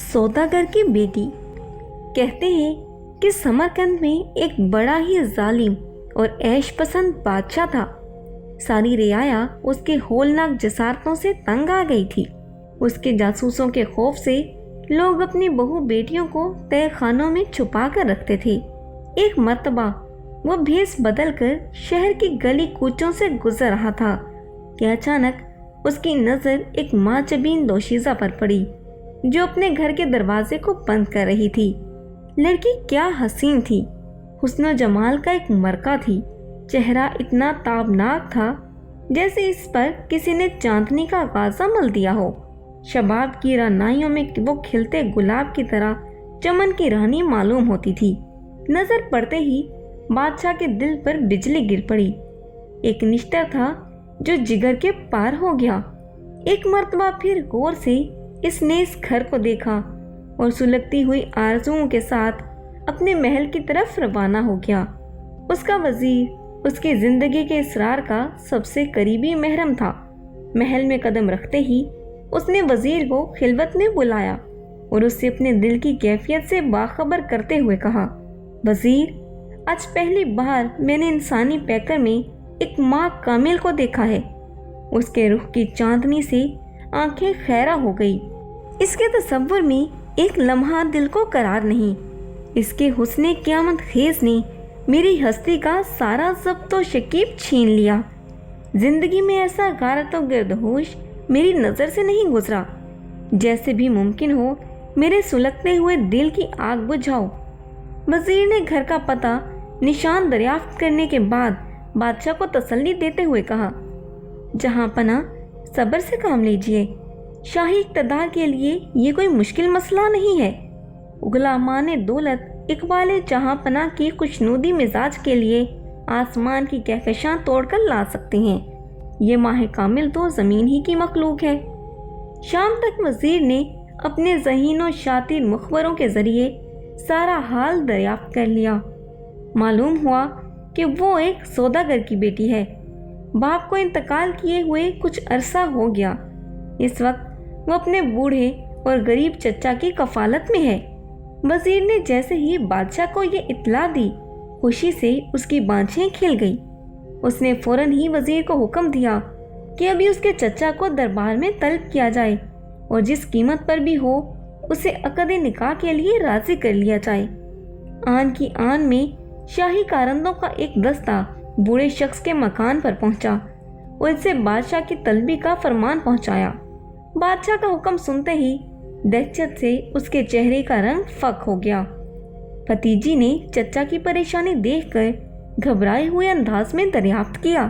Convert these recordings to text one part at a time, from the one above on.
सौदागर की बेटी। कहते हैं कि समरकंद में एक बड़ा ही जालिम और ऐश पसंद बादशाह था। सारी रियाया उसके होलनाक जसारतों से तंग आ गई थी। उसके जासूसों के खौफ से लोग अपनी बहू बेटियों को तय खानों में छुपा कर रखते थे। एक मर्तबा वो भेष बदलकर शहर की गली कूचों से गुजर रहा था कि अचानक उसकी नज़र एक माचबीन दोशीज़ा पर पड़ी जो अपने घर के दरवाजे को बंद कर रही थी। लड़की क्या हसीन थी, हुस्न जमाल का एक मरका थी। चेहरा इतना ताबनाक था जैसे इस पर किसी ने चांदनी का गाजा मल दिया हो। शबाब की रानाइयों में वो खिलते गुलाब की तरह चमन की रानी मालूम होती थी। नजर पड़ते ही बादशाह के दिल पर बिजली गिर पड़ी। एक निश्चय था जो जिगर के पार हो गया। एक मर्तबा फिर गौर से इसने इस घर को देखा और सुलगती हुई आरज़ुओं के साथ अपने महल की तरफ रवाना हो गया। उसका वजीर उसकी जिंदगी के इसरार का सबसे करीबी महरम था। महल में कदम रखते ही उसने वजीर को खिलवत में बुलाया और उससे अपने दिल की कैफियत से बाखबर करते हुए कहा, वजीर, आज पहली बार मैंने इंसानी पैकर में एक माँ कामिल को देखा है। उसके रुख की चांदनी से आंखें खैरा हो गई। इसके तसव्वुर में एक लम्हा दिल को करार नहीं। इसके हुस्ने क़यामत खेज ने मेरी हस्ती का सारा ज़ब्त व शकीब छीन लिया। जिंदगी में ऐसा गारत व गिरदहोश मेरी नज़र से नहीं गुजरा। जैसे भी मुमकिन हो मेरे सुलगते हुए दिल की आग बुझाओ। वजीर ने घर का पता निशान दरियाफ्त करने के बाद बादशाह को तसल्ली देते हुए कहा, जहां पना सब्र से काम लीजिए। शाही इक़्तिदार के लिए ये कोई मुश्किल मसला नहीं है। गुलामान दौलत इकबाल जहां पना की खुशनुदी मिजाज के लिए आसमान की कहकशां तोड़कर ला सकते हैं। ये माह कामिल तो ज़मीन ही की मखलूक है। शाम तक वजीर ने अपने ज़हीन व शातिर मुखबरों के ज़रिए सारा हाल दरियाफ्त कर लिया। मालूम हुआ कि वो एक सौदागर की बेटी है। बाप को इंतकाल किए हुए कुछ अरसा हो गया। इस वक्त वो अपने बूढ़े और गरीब चचा की कफालत में है। वजीर ने जैसे ही बादशाह को ये इत्तला दी, खुशी से उसकी बाँछें खिल गई। उसने फौरन ही वजीर को हुक्म दिया कि अभी उसके चचा को दरबार में तलब किया जाए और जिस कीमत पर भी हो उसे अक़द निकाह के लिए राज़ी कर लिया जाए। आन की आन में शाही कारंदों का एक दस्ता बूढ़े शख्स के मकान पर पहुंचा और इससे बादशाह की तलबी का फरमान पहुंचाया। बादशाह का हुक्म सुनते ही दहशत से उसके चेहरे का रंग फक हो गया। भतीजी ने चचा की परेशानी देखकर घबराए हुए अंदाज में दरियाफ्त किया,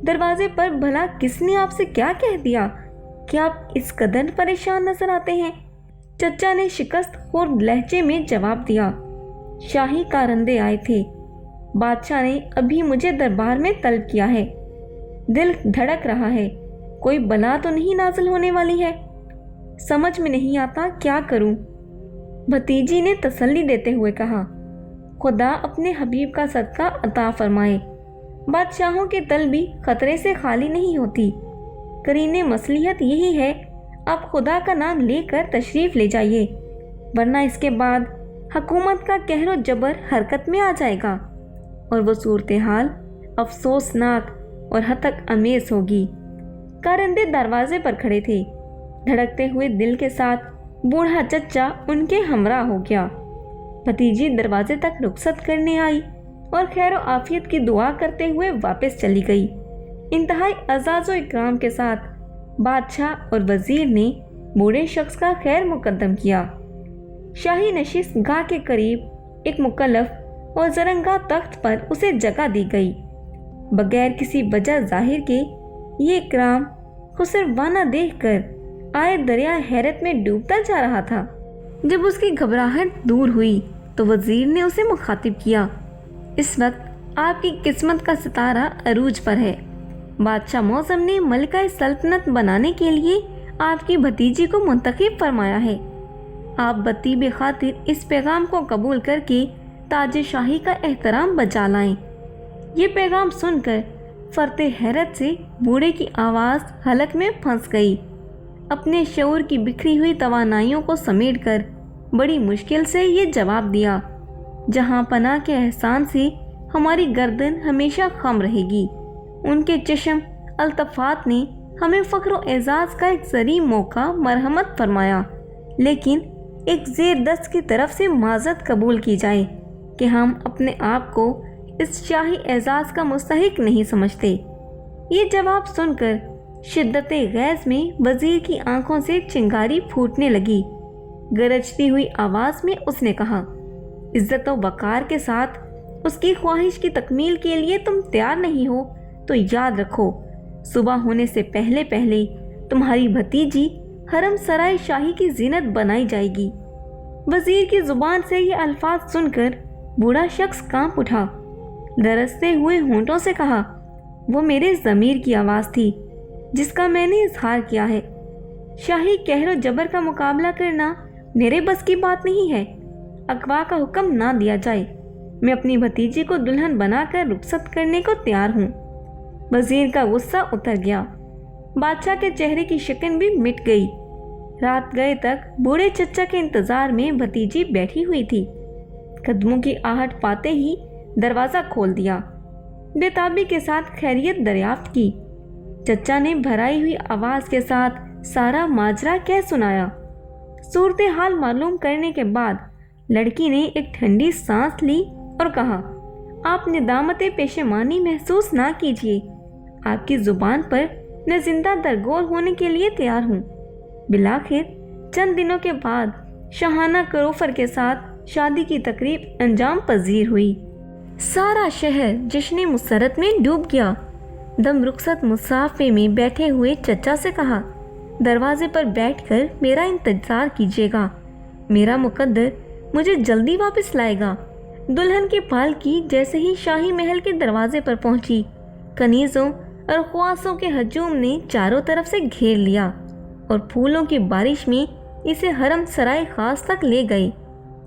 दरवाजे पर भला किसने आपसे क्या कह दिया कि आप इस कदर परेशान नजर आते हैं? चचा ने शिकस्त खोर लहजे में जवाब दिया, शाही कारंदे आए थे। बादशाह ने अभी मुझे दरबार में तलब किया है। दिल धड़क रहा है, कोई बला तो नहीं नाजिल होने वाली है। समझ में नहीं आता क्या करूं। भतीजी ने तसल्ली देते हुए कहा, खुदा अपने हबीब का सदका अता फरमाए। बादशाहों की तलबी खतरे से खाली नहीं होती। करीने मसलिहत यही है, आप खुदा का नाम लेकर तशरीफ़ ले जाइए, वरना इसके बाद हुकूमत का कहरो जबर हरकत में आ जाएगा और वो सूरत हाल अफसोसनाक और हतक अमेज़ होगी। कारंदे दरवाजे पर खड़े थे। धड़कते हुए दिल के साथ बूढ़ा चचा उनके हमरा हो गया। भतीजी दरवाजे तक रुखसत करने आई और खैर आफियत की दुआ करते हुए वापस चली गई। इंतहाई अज़ाज़ो इकराम के साथ बादशाह और वजीर ने बूढ़े शख्स का खैर मुकद्दम किया। शाही नशिस्त गाह के करीब एक मुकल्लफ और ज़रंगा तख्त पर उसे जगह दी गई। बगैर किसी वजह जाहिर के ये इकराम खुसरवाना देखकर आए दरिया हैरत में डूबता जा रहा था। जब उसकी घबराहट दूर हुई तो वजीर ने उसे मुखातिब किया, इस वक्त आपकी किस्मत का सितारा अरूज पर है। बादशाह मौसम ने मलिका सल्तनत बनाने के लिए आपकी भतीजी को मुंतखब फरमाया है। आप बत्ती बेखातिर इस पैगाम को कबूल करके ताज शाही का एहतराम बचा लाएं। ये पैगाम सुनकर फरते हैरत से बूढ़े की आवाज़ हलक में फंस गई। اپنے شعور کی بکھری ہوئی توانائیوں کو سمیٹ کر بڑی مشکل سے یہ جواب دیا، جہاں پناہ کے احسان سے ہماری گردن ہمیشہ خم رہے گی۔ ان کے چشم الطفات نے ہمیں فخر و اعزاز کا ایک زرعی موقع مرحمت فرمایا، لیکن ایک زیر دست کی طرف سے معذرت قبول کی جائے کہ ہم اپنے آپ کو اس شاہی اعزاز کا مستحق نہیں سمجھتے۔ یہ جواب سن کر شدت غیظ میں وزیر کی آنکھوں سے چنگاری پھوٹنے لگی۔ گرجتی ہوئی آواز میں اس نے کہا، عزت و وقار کے ساتھ اس کی خواہش کی تکمیل کے لیے تم تیار نہیں ہو تو یاد رکھو، صبح ہونے سے پہلے پہلے تمہاری بھتیجی حرم سرائے شاہی کی زینت بنائی جائے گی۔ وزیر کی زبان سے یہ الفاظ سن کر بوڑھا شخص کانپ اٹھا، لرزتے ہوئے ہونٹوں سے کہا، وہ میرے ضمیر کی آواز تھی جس کا میں نے اظہار کیا ہے۔ شاہی قہر و جبر کا مقابلہ کرنا میرے بس کی بات نہیں ہے۔ اغوا کا حکم نہ دیا جائے، میں اپنی بھتیجی کو دلہن بنا کر رخصت کرنے کو تیار ہوں۔ وزیر کا غصہ اتر گیا، بادشاہ کے چہرے کی شکن بھی مٹ گئی۔ رات گئے تک بوڑھے چچا کے انتظار میں بھتیجی بیٹھی ہوئی تھی۔ قدموں کی آہٹ پاتے ہی دروازہ کھول دیا، بے تابی کے ساتھ خیریت دریافت کی۔ چچا نے بھرائی ہوئی آواز کے ساتھ سارا ماجرا کہہ سنایا۔ صورتحال معلوم کرنے کے بعد لڑکی نے ایک ٹھنڈی سانس لی اور کہا، آپ ندامت پیشمانی محسوس نہ کیجیے، آپ کی زبان پر میں زندہ درگور ہونے کے لیے تیار ہوں۔ بالآخر چند دنوں کے بعد شاہانہ کروفر کے ساتھ شادی کی تقریب انجام پذیر ہوئی۔ سارا شہر جشن مسرت میں ڈوب گیا۔ دم رخصت مسافے میں بیٹھے ہوئے چچا سے کہا، دروازے پر بیٹھ کر میرا انتظار کیجیے گا، میرا مقدر مجھے جلدی واپس لائے گا۔ دلہن کی پالکی جیسے ہی شاہی محل کے دروازے پر پہنچی، کنیزوں اور خواصوں کے ہجوم نے چاروں طرف سے گھیر لیا اور پھولوں کی بارش میں اسے حرم سرائے خاص تک لے گئے۔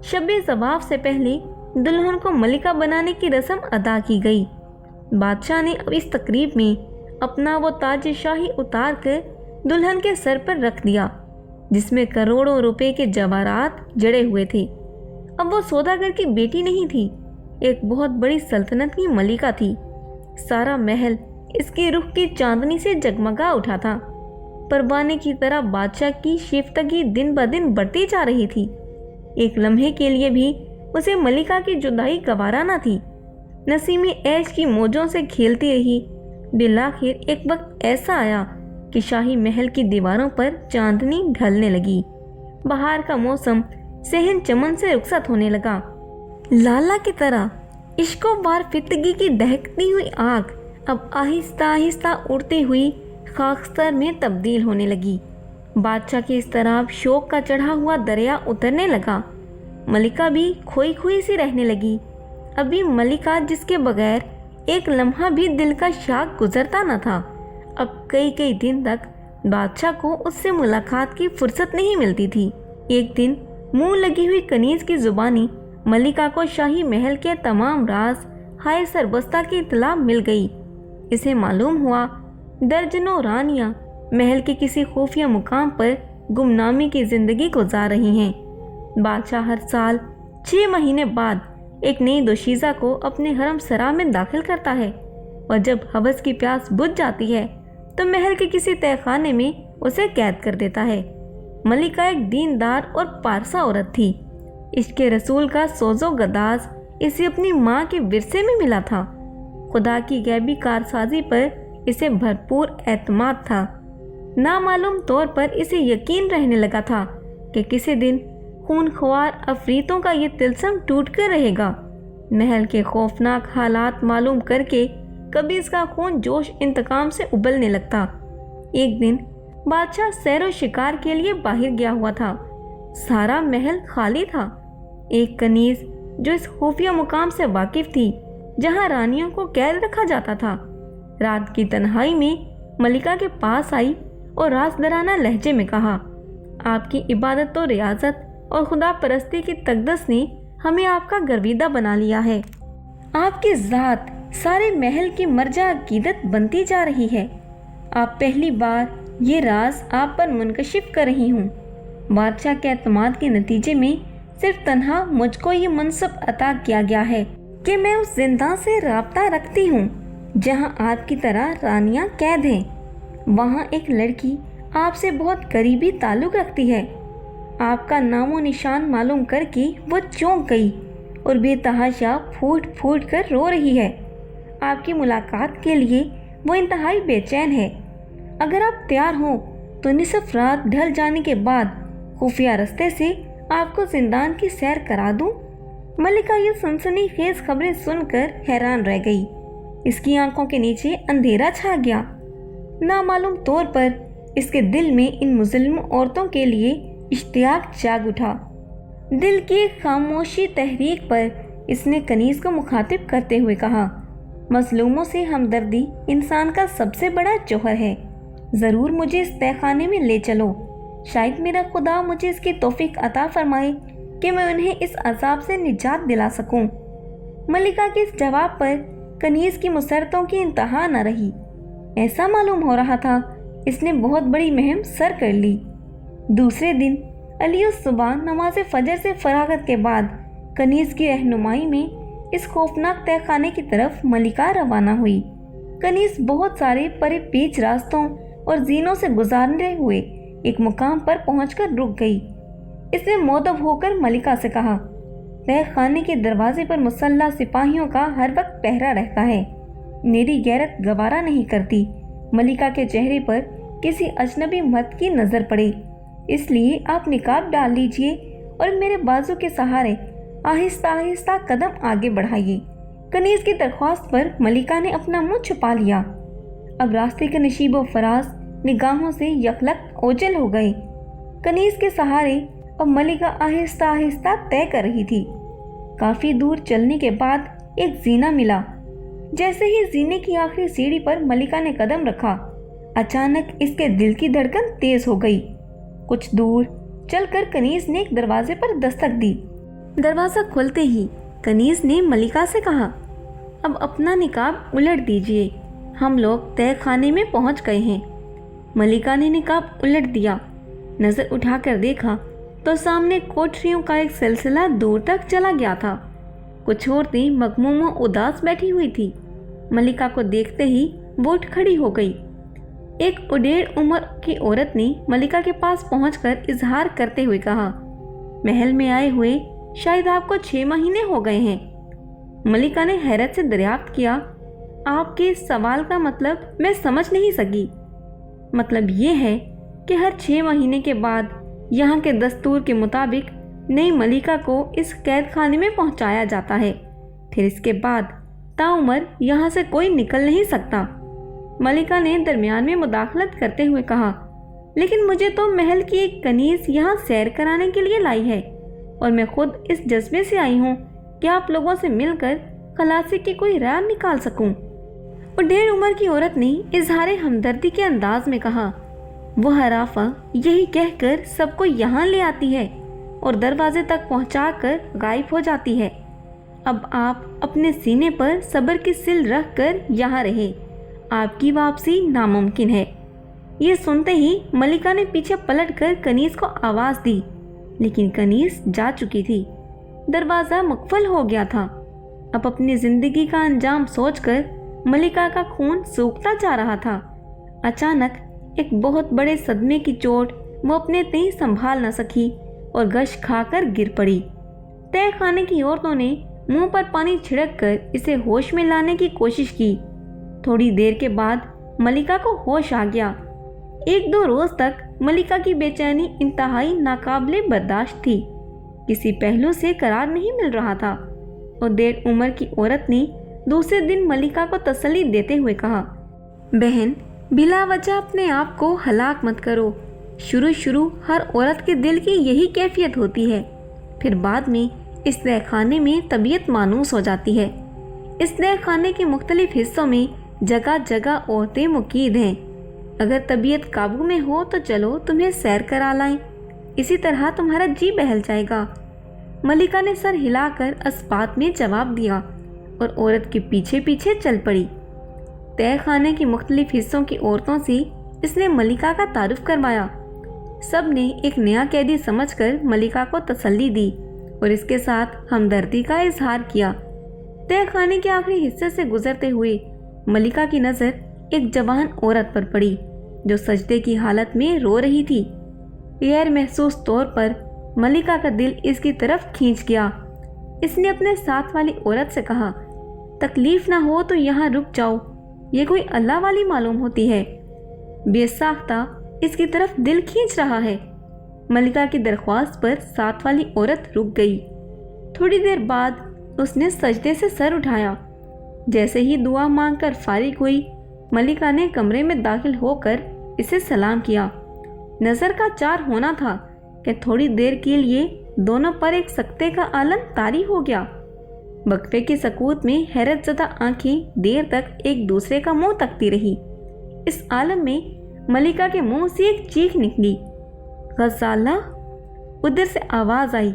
شب زواف سے پہلے دلہن کو ملکہ بنانے کی رسم ادا کی گئی۔ بادشاہ نے اب اس تقریب میں اپنا وہ تاج شاہی اتار کر دلہن کے سر پر رکھ دیا، جس میں کروڑوں روپے کے جواہرات جڑے ہوئے تھے۔ اب وہ سوداگر کی بیٹی نہیں تھی، ایک بہت بڑی سلطنت کی ملکہ تھی۔ سارا محل اس کے رخ کی چاندنی سے جگمگا اٹھا تھا۔ پروانے کی طرح بادشاہ کی شیفتگی دن بدن بڑھتی جا رہی تھی۔ ایک لمحے کے لیے بھی اسے ملکہ کی جدائی گوارا نہ تھی۔ نسیم عیش کی موجوں سے کھیلتی رہی۔ بالآخر ایک وقت ایسا آیا کہ شاہی محل کی دیواروں پر چاندنی ڈھلنے لگی۔ بہار کا موسم صحن چمن سے رخصت ہونے لگا۔ لالا کی طرح عشق و وارفتگی کی دہکتی ہوئی آگ اب آہستہ آہستہ اڑتی ہوئی خاکستر میں تبدیل ہونے لگی۔ بادشاہ کی اضطراب شوق کا چڑھا ہوا دریا اترنے لگا۔ ملکہ بھی کھوئی کھوئی سی رہنے لگی۔ ابھی ملکہ جس کے بغیر ایک لمحہ بھی دل کا شاق گزرتا نہ تھا، اب کئی دن تک بادشاہ کو اس سے ملاقات کی فرصت نہیں ملتی تھی۔ ایک دن منہ لگی ہوئی کنیز کی زبانی ملکہ کو شاہی محل کے تمام راز ہائے سربستہ کی اطلاع مل گئی۔ اسے معلوم ہوا درجنوں رانیاں محل کے کسی خفیہ مقام پر گمنامی کی زندگی گزار رہی ہیں۔ بادشاہ ہر سال 6 مہینے بعد ایک نئی دوشیزہ کو اپنے حرم سرا میں داخل کرتا ہے، اور جب ہوس کی پیاس بجھ جاتی ہے تو محل کے کسی تہہ خانے میں اسے قید کر دیتا ہے۔ ملکہ ایک دیندار اور پارسا عورت تھی۔ عشق رسول کا سوز و گداز اسے اپنی ماں کے ورثے میں ملا تھا۔ خدا کی غیبی کارسازی پر اسے بھرپور اعتماد تھا۔ نامعلوم طور پر اسے یقین رہنے لگا تھا کہ کسی دن خون خوار افریتوں کا یہ طلسم ٹوٹ کر رہے گا۔ محل کے خوفناک حالات معلوم کر کے کبھی اس کا خون جوش انتقام سے ابلنے لگتا۔ ایک دن بادشاہ سیر و شکار کے لیے باہر گیا ہوا تھا۔ سارا محل خالی تھا۔ ایک کنیز جو اس خفیہ مقام سے واقف تھی جہاں رانیوں کو قید رکھا جاتا تھا، رات کی تنہائی میں ملکہ کے پاس آئی اور رازدارانہ لہجے میں کہا، آپ کی عبادت و ریاضت اور خدا پرستی کی تقدس نے ہمیں آپ کا گرویدہ بنا لیا ہے۔ آپ کی ذات سارے محل کی مرجع عقیدت بنتی جا رہی ہے۔ آپ پہلی بار یہ راز آپ پر منکشف کر رہی ہوں۔ بادشاہ کے اعتماد کے نتیجے میں صرف تنہا مجھ کو یہ منصب عطا کیا گیا ہے کہ میں اس زندان سے رابطہ رکھتی ہوں جہاں آپ کی طرح رانیاں قید ہیں۔ وہاں ایک لڑکی آپ سے بہت قریبی تعلق رکھتی ہے۔ آپ کا نام و نشان معلوم کر کے وہ چونک گئی اور بے تحاشا پھوٹ پھوٹ کر رو رہی ہے۔ آپ کی ملاقات کے لیے وہ انتہائی بے چین ہے۔ اگر آپ تیار ہوں تو نصف رات ڈھل جانے کے بعد خفیہ رستے سے آپ کو زندان کی سیر کرا دوں۔ ملکہ یہ سنسنی خیز خبریں سن کر حیران رہ گئی۔ اس کی آنکھوں کے نیچے اندھیرا چھا گیا۔ نامعلوم طور پر اس کے دل میں ان مظلوم عورتوں کے لیے اشتیاق جاگ اٹھا۔ دل کی ایک خاموشی تحریک پر اس نے کنیز کو مخاطب کرتے ہوئے کہا، مظلوموں سے ہمدردی انسان کا سب سے بڑا جوہر ہے۔ ضرور مجھے اس تہہ خانے میں لے چلو۔ شاید میرا خدا مجھے اس کی توفیق عطا فرمائے کہ میں انہیں اس عذاب سے نجات دلا سکوں۔ ملکہ کے اس جواب پر کنیز کی مسرتوں کی انتہا نہ رہی۔ ایسا معلوم ہو رہا تھا اس نے بہت بڑی مہم سر کر لی۔ دوسرے دن علی الصبح نماز فجر سے فراغت کے بعد کنیز کی رہنمائی میں اس خوفناک تہہ خانے کی طرف ملکہ روانہ ہوئی۔ کنیز بہت سارے پرے پیچ راستوں اور زینوں سے گزارنے ہوئے ایک مقام پر پہنچ کر رک گئی۔ اس نے مؤدب ہو کر ملکہ سے کہا، تہہ خانے کے دروازے پر مسلح سپاہیوں کا ہر وقت پہرا رہتا ہے۔ میری غیرت گوارا نہیں کرتی ملکہ کے چہرے پر کسی اجنبی مرد کی نظر پڑے، اس لیے آپ نقاب ڈال لیجئے اور میرے بازو کے سہارے آہستہ آہستہ قدم آگے بڑھائیے۔ کنیز کی درخواست پر ملکہ نے اپنا منہ چھپا لیا۔ اب راستے کے نشیب و فراز نگاہوں سے یکلک اوجھل ہو گئے۔ کنیز کے سہارے اب ملکہ آہستہ آہستہ طے کر رہی تھی۔ کافی دور چلنے کے بعد ایک زینہ ملا۔ جیسے ہی زینے کی آخری سیڑھی پر ملکہ نے قدم رکھا، اچانک اس کے دل کی دھڑکن تیز ہو گئی۔ کچھ دور چل کر کنیز نے ایک دروازے پر دستک دی۔ دروازہ کھلتے ہی کنیز نے ملکہ سے کہا، اب اپنا نقاب الٹ دیجئے، ہم لوگ تہہ خانے میں پہنچ گئے ہیں۔ ملکہ نے نقاب الٹ دیا۔ نظر اٹھا کر دیکھا تو سامنے کوٹریوں کا ایک سلسلہ دور تک چلا گیا تھا۔ کچھ عورتیں مغموم و اداس بیٹھی ہوئی تھی۔ ملکہ کو دیکھتے ہی وہ اٹھ کھڑی ہو گئی۔ ایک اڈیڑھ عمر کی عورت نے ملکہ کے پاس پہنچ کر اظہار کرتے ہوئے کہا، محل میں آئے ہوئے شاید آپ کو 6 مہینے ہو گئے ہیں۔ ملکہ نے حیرت سے دریافت کیا، آپ کے اس سوال کا مطلب میں سمجھ نہیں سکی۔ مطلب یہ ہے کہ ہر 6 مہینے کے بعد یہاں کے دستور کے مطابق نئی ملکہ کو اس قید خانے میں پہنچایا جاتا ہے، پھر اس کے بعد تاعمر یہاں سے کوئی نکل نہیں سکتا۔ ملکہ نے درمیان میں مداخلت کرتے ہوئے کہا، لیکن مجھے تو محل کی ایک کنیز یہاں سیر کرانے کے لیے لائی ہے اور میں خود اس جذبے سے آئی ہوں کہ آپ لوگوں سے مل کر خلاصی کی کوئی راہ نکال سکوں۔ اور 1.5 عمر کی عورت نے اظہار ہمدردی کے انداز میں کہا، وہ حرافہ یہی کہہ کر سب کو یہاں لے آتی ہے اور دروازے تک پہنچا کر غائب ہو جاتی ہے۔ اب آپ اپنے سینے پر صبر کی سل رکھ کر یہاں رہے، آپ کی واپسی ناممکن ہے۔ یہ سنتے ہی ملکہ نے پیچھے پلٹ کر کنیز کو آواز دی، لیکن کنیز جا چکی تھی۔ دروازہ مقفل ہو گیا تھا۔ اب اپنی زندگی کا انجام سوچ کر ملکہ کا خون سوکھتا جا رہا تھا۔ اچانک ایک بہت بڑے صدمے کی چوٹ وہ اپنے تئیں سنبھال نہ سکی اور گش کھا کر گر پڑی۔ تہہ خانے کی عورتوں نے منہ پر پانی چھڑک کر اسے ہوش میں لانے کی کوشش کی۔ تھوڑی دیر کے بعد ملکہ کو ہوش آ گیا۔ 1-2 روز تک ملکہ کی بے چینی انتہائی ناقابل برداشت تھی، کسی پہلو سے قرار نہیں مل رہا تھا۔ اور 1.5 عمر کی عورت نے دوسرے دن ملکہ کو تسلی دیتے ہوئے کہا، بہن بلا وجہ اپنے آپ کو ہلاک مت کرو۔ شروع ہر عورت کے دل کی یہی کیفیت ہوتی ہے، پھر بعد میں اس تہہ خانے میں طبیعت مانوس ہو جاتی ہے۔ اس تہہ خانے کے مختلف حصوں میں جگہ جگہ عورتیں مقید ہیں۔ اگر طبیعت قابو میں ہو تو چلو تمہیں سیر کرا لائیں، اسی طرح تمہارا جی بہل جائے گا۔ ملکہ نے سر ہلا کر اسپات میں جواب دیا اور عورت کے پیچھے پیچھے چل پڑی۔ تہہ خانے کے مختلف حصوں کی عورتوں سے اس نے ملکہ کا تعارف کروایا۔ سب نے ایک نیا قیدی سمجھ کر ملکہ کو تسلی دی اور اس کے ساتھ ہمدردی کا اظہار کیا۔ تہہ خانے کے آخری حصے سے گزرتے ہوئے ملکہ کی نظر ایک جوان عورت پر پڑی جو سجدے کی حالت میں رو رہی تھی۔ غیر محسوس طور پر ملکہ کا دل اس کی طرف کھینچ گیا۔ اس نے اپنے ساتھ والی عورت سے کہا، تکلیف نہ ہو تو یہاں رک جاؤ، یہ کوئی اللہ والی معلوم ہوتی ہے، بے ساختہ اس کی طرف دل کھینچ رہا ہے۔ ملکہ کی درخواست پر ساتھ والی عورت رک گئی۔ تھوڑی دیر بعد اس نے سجدے سے سر اٹھایا۔ جیسے ہی دعا مانگ کر فارغ ہوئی، ملکہ نے کمرے میں داخل ہو کر اسے سلام کیا۔ نظر کا چار ہونا تھا کہ تھوڑی دیر کے لیے دونوں پر ایک سکتے کا عالم طاری ہو گیا۔ وقفے کی سکوت میں حیرت زدہ آنکھیں دیر تک ایک دوسرے کا منہ تکتی رہی۔ اس عالم میں ملکہ کے منہ سے ایک چیخ نکلی، غزالہ! ادھر سے آواز آئی،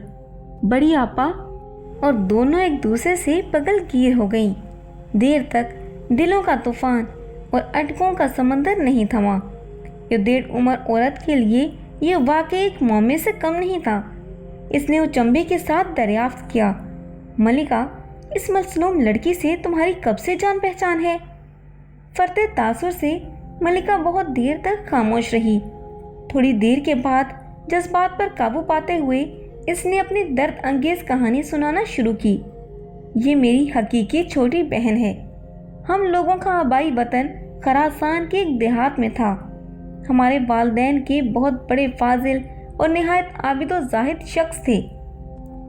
بڑی آپا! اور دونوں ایک دوسرے سے پگل گیر ہو گئیں۔ دیر تک دلوں کا طوفان اور اٹکوں کا سمندر نہیں تھما۔ یہ 1.5 عمر عورت کے لیے یہ واقعہ ایک معمے سے کم نہیں تھا۔ اس نے اچنبے کے ساتھ دریافت کیا، ملکہ، اس مظلوم لڑکی سے تمہاری کب سے جان پہچان ہے؟ فرط تاثر سے ملکہ بہت دیر تک خاموش رہی۔ تھوڑی دیر کے بعد جذبات پر قابو پاتے ہوئے اس نے اپنی درد انگیز کہانی سنانا شروع کی۔ یہ میری حقیقی چھوٹی بہن ہے۔ ہم لوگوں کا آبائی وطن خراسان کے ایک دیہات میں تھا۔ ہمارے والدین کے بہت بڑے فاضل اور نہایت عابد و زاہد شخص تھے۔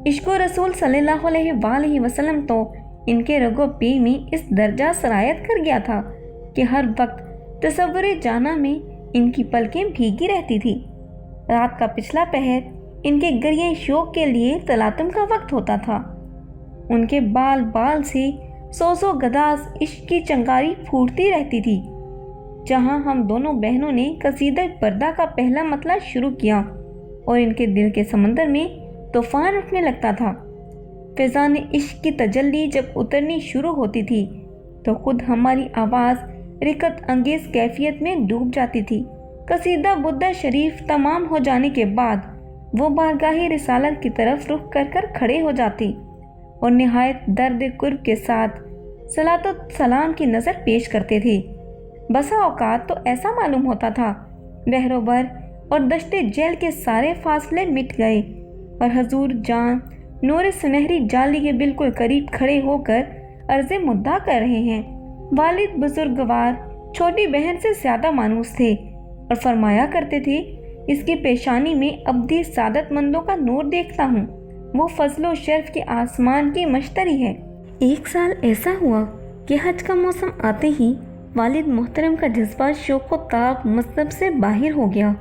عشق و رسول صلی اللہ علیہ وآلہ وسلم تو ان کے رگ و پے میں اس درجہ سرایت کر گیا تھا کہ ہر وقت تصور جانا میں ان کی پلکیں بھیگی رہتی تھی۔ رات کا پچھلا پہر ان کے گریے شوق کے لیے تلاطم کا وقت ہوتا تھا۔ ان کے بال بال سے سو گداز عشق کی چنگاری پھوٹتی رہتی تھی۔ جہاں ہم دونوں بہنوں نے قصیدہ پردہ کا پہلا مطلع شروع کیا اور ان کے دل کے سمندر میں طوفان اٹھنے لگتا تھا۔ فیضان عشق کی تجلی جب اترنی شروع ہوتی تھی تو خود ہماری آواز رقت انگیز کیفیت میں ڈوب جاتی تھی۔ قصیدہ بدھا شریف تمام ہو جانے کے بعد وہ بارگاہ رسالت کی طرف رخ کر کر کھڑے ہو جاتے اور نہایت درد قرب کے ساتھ صلاۃ و سلام کی نظر پیش کرتے تھے۔ بسا اوقات تو ایسا معلوم ہوتا تھا بحر و بر اور دشت جیل کے سارے فاصلے مٹ گئے اور حضور جان نور سنہری جالی کے بالکل قریب کھڑے ہو کر عرض مدعا کر رہے ہیں۔ والد بزرگوار چھوٹی بہن سے زیادہ مانوس تھے اور فرمایا کرتے تھے، اس کی پیشانی میں ابدی سعادت مندوں کا نور دیکھتا ہوں، وہ فضل و شرف کے آسمان کی مشتری ہے۔ ایک سال ایسا ہوا کہ حج کا موسم آتے ہی والد محترم کا جذبہ شوق و تاب مذہب سے باہر ہو گیا۔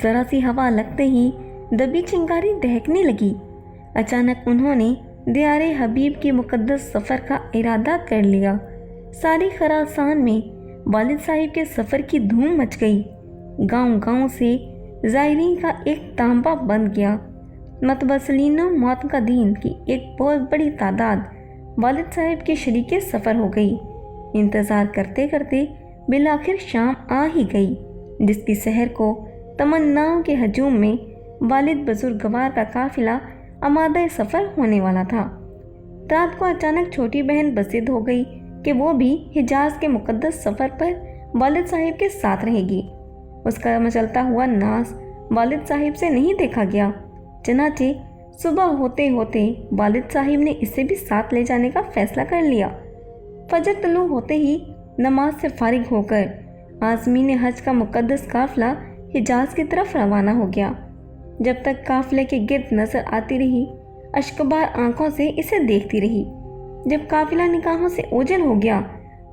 ذرا سی ہوا لگتے ہی دبی چنگاری دہکنے لگی۔ اچانک انہوں نے دیار حبیب کے مقدس سفر کا ارادہ کر لیا۔ ساری خراسان میں والد صاحب کے سفر کی دھوم مچ گئی۔ گاؤں گاؤں سے زائرین کا ایک تانبا بن گیا۔ متوسلین و معتقدین کی ایک بہت بڑی تعداد والد صاحب کے شریک سفر ہو گئی۔ انتظار کرتے کرتے بالآخر شام آ ہی گئی، جس کی سحر کو تمناؤں کے ہجوم میں والد بزرگوار کا قافلہ آمادہ سفر ہونے والا تھا۔ رات کو اچانک چھوٹی بہن بضد ہو گئی کہ وہ بھی حجاز کے مقدس سفر پر والد صاحب کے ساتھ رہے گی۔ اس کا مچلتا ہوا ناز والد صاحب سے نہیں دیکھا گیا، چنانچہ صبح ہوتے ہوتے والد صاحب نے اسے بھی ساتھ لے جانے کا فیصلہ کر لیا۔ فجر طلوع ہوتے ہی نماز سے فارغ ہو کر عازمین حج کا مقدس قافلہ حجاز کی طرف روانہ ہو گیا۔ جب تک قافلے کے گرد نظر آتی رہی، اشکبار آنکھوں سے اسے دیکھتی رہی۔ جب قافلہ نگاہوں سے اوجھل ہو گیا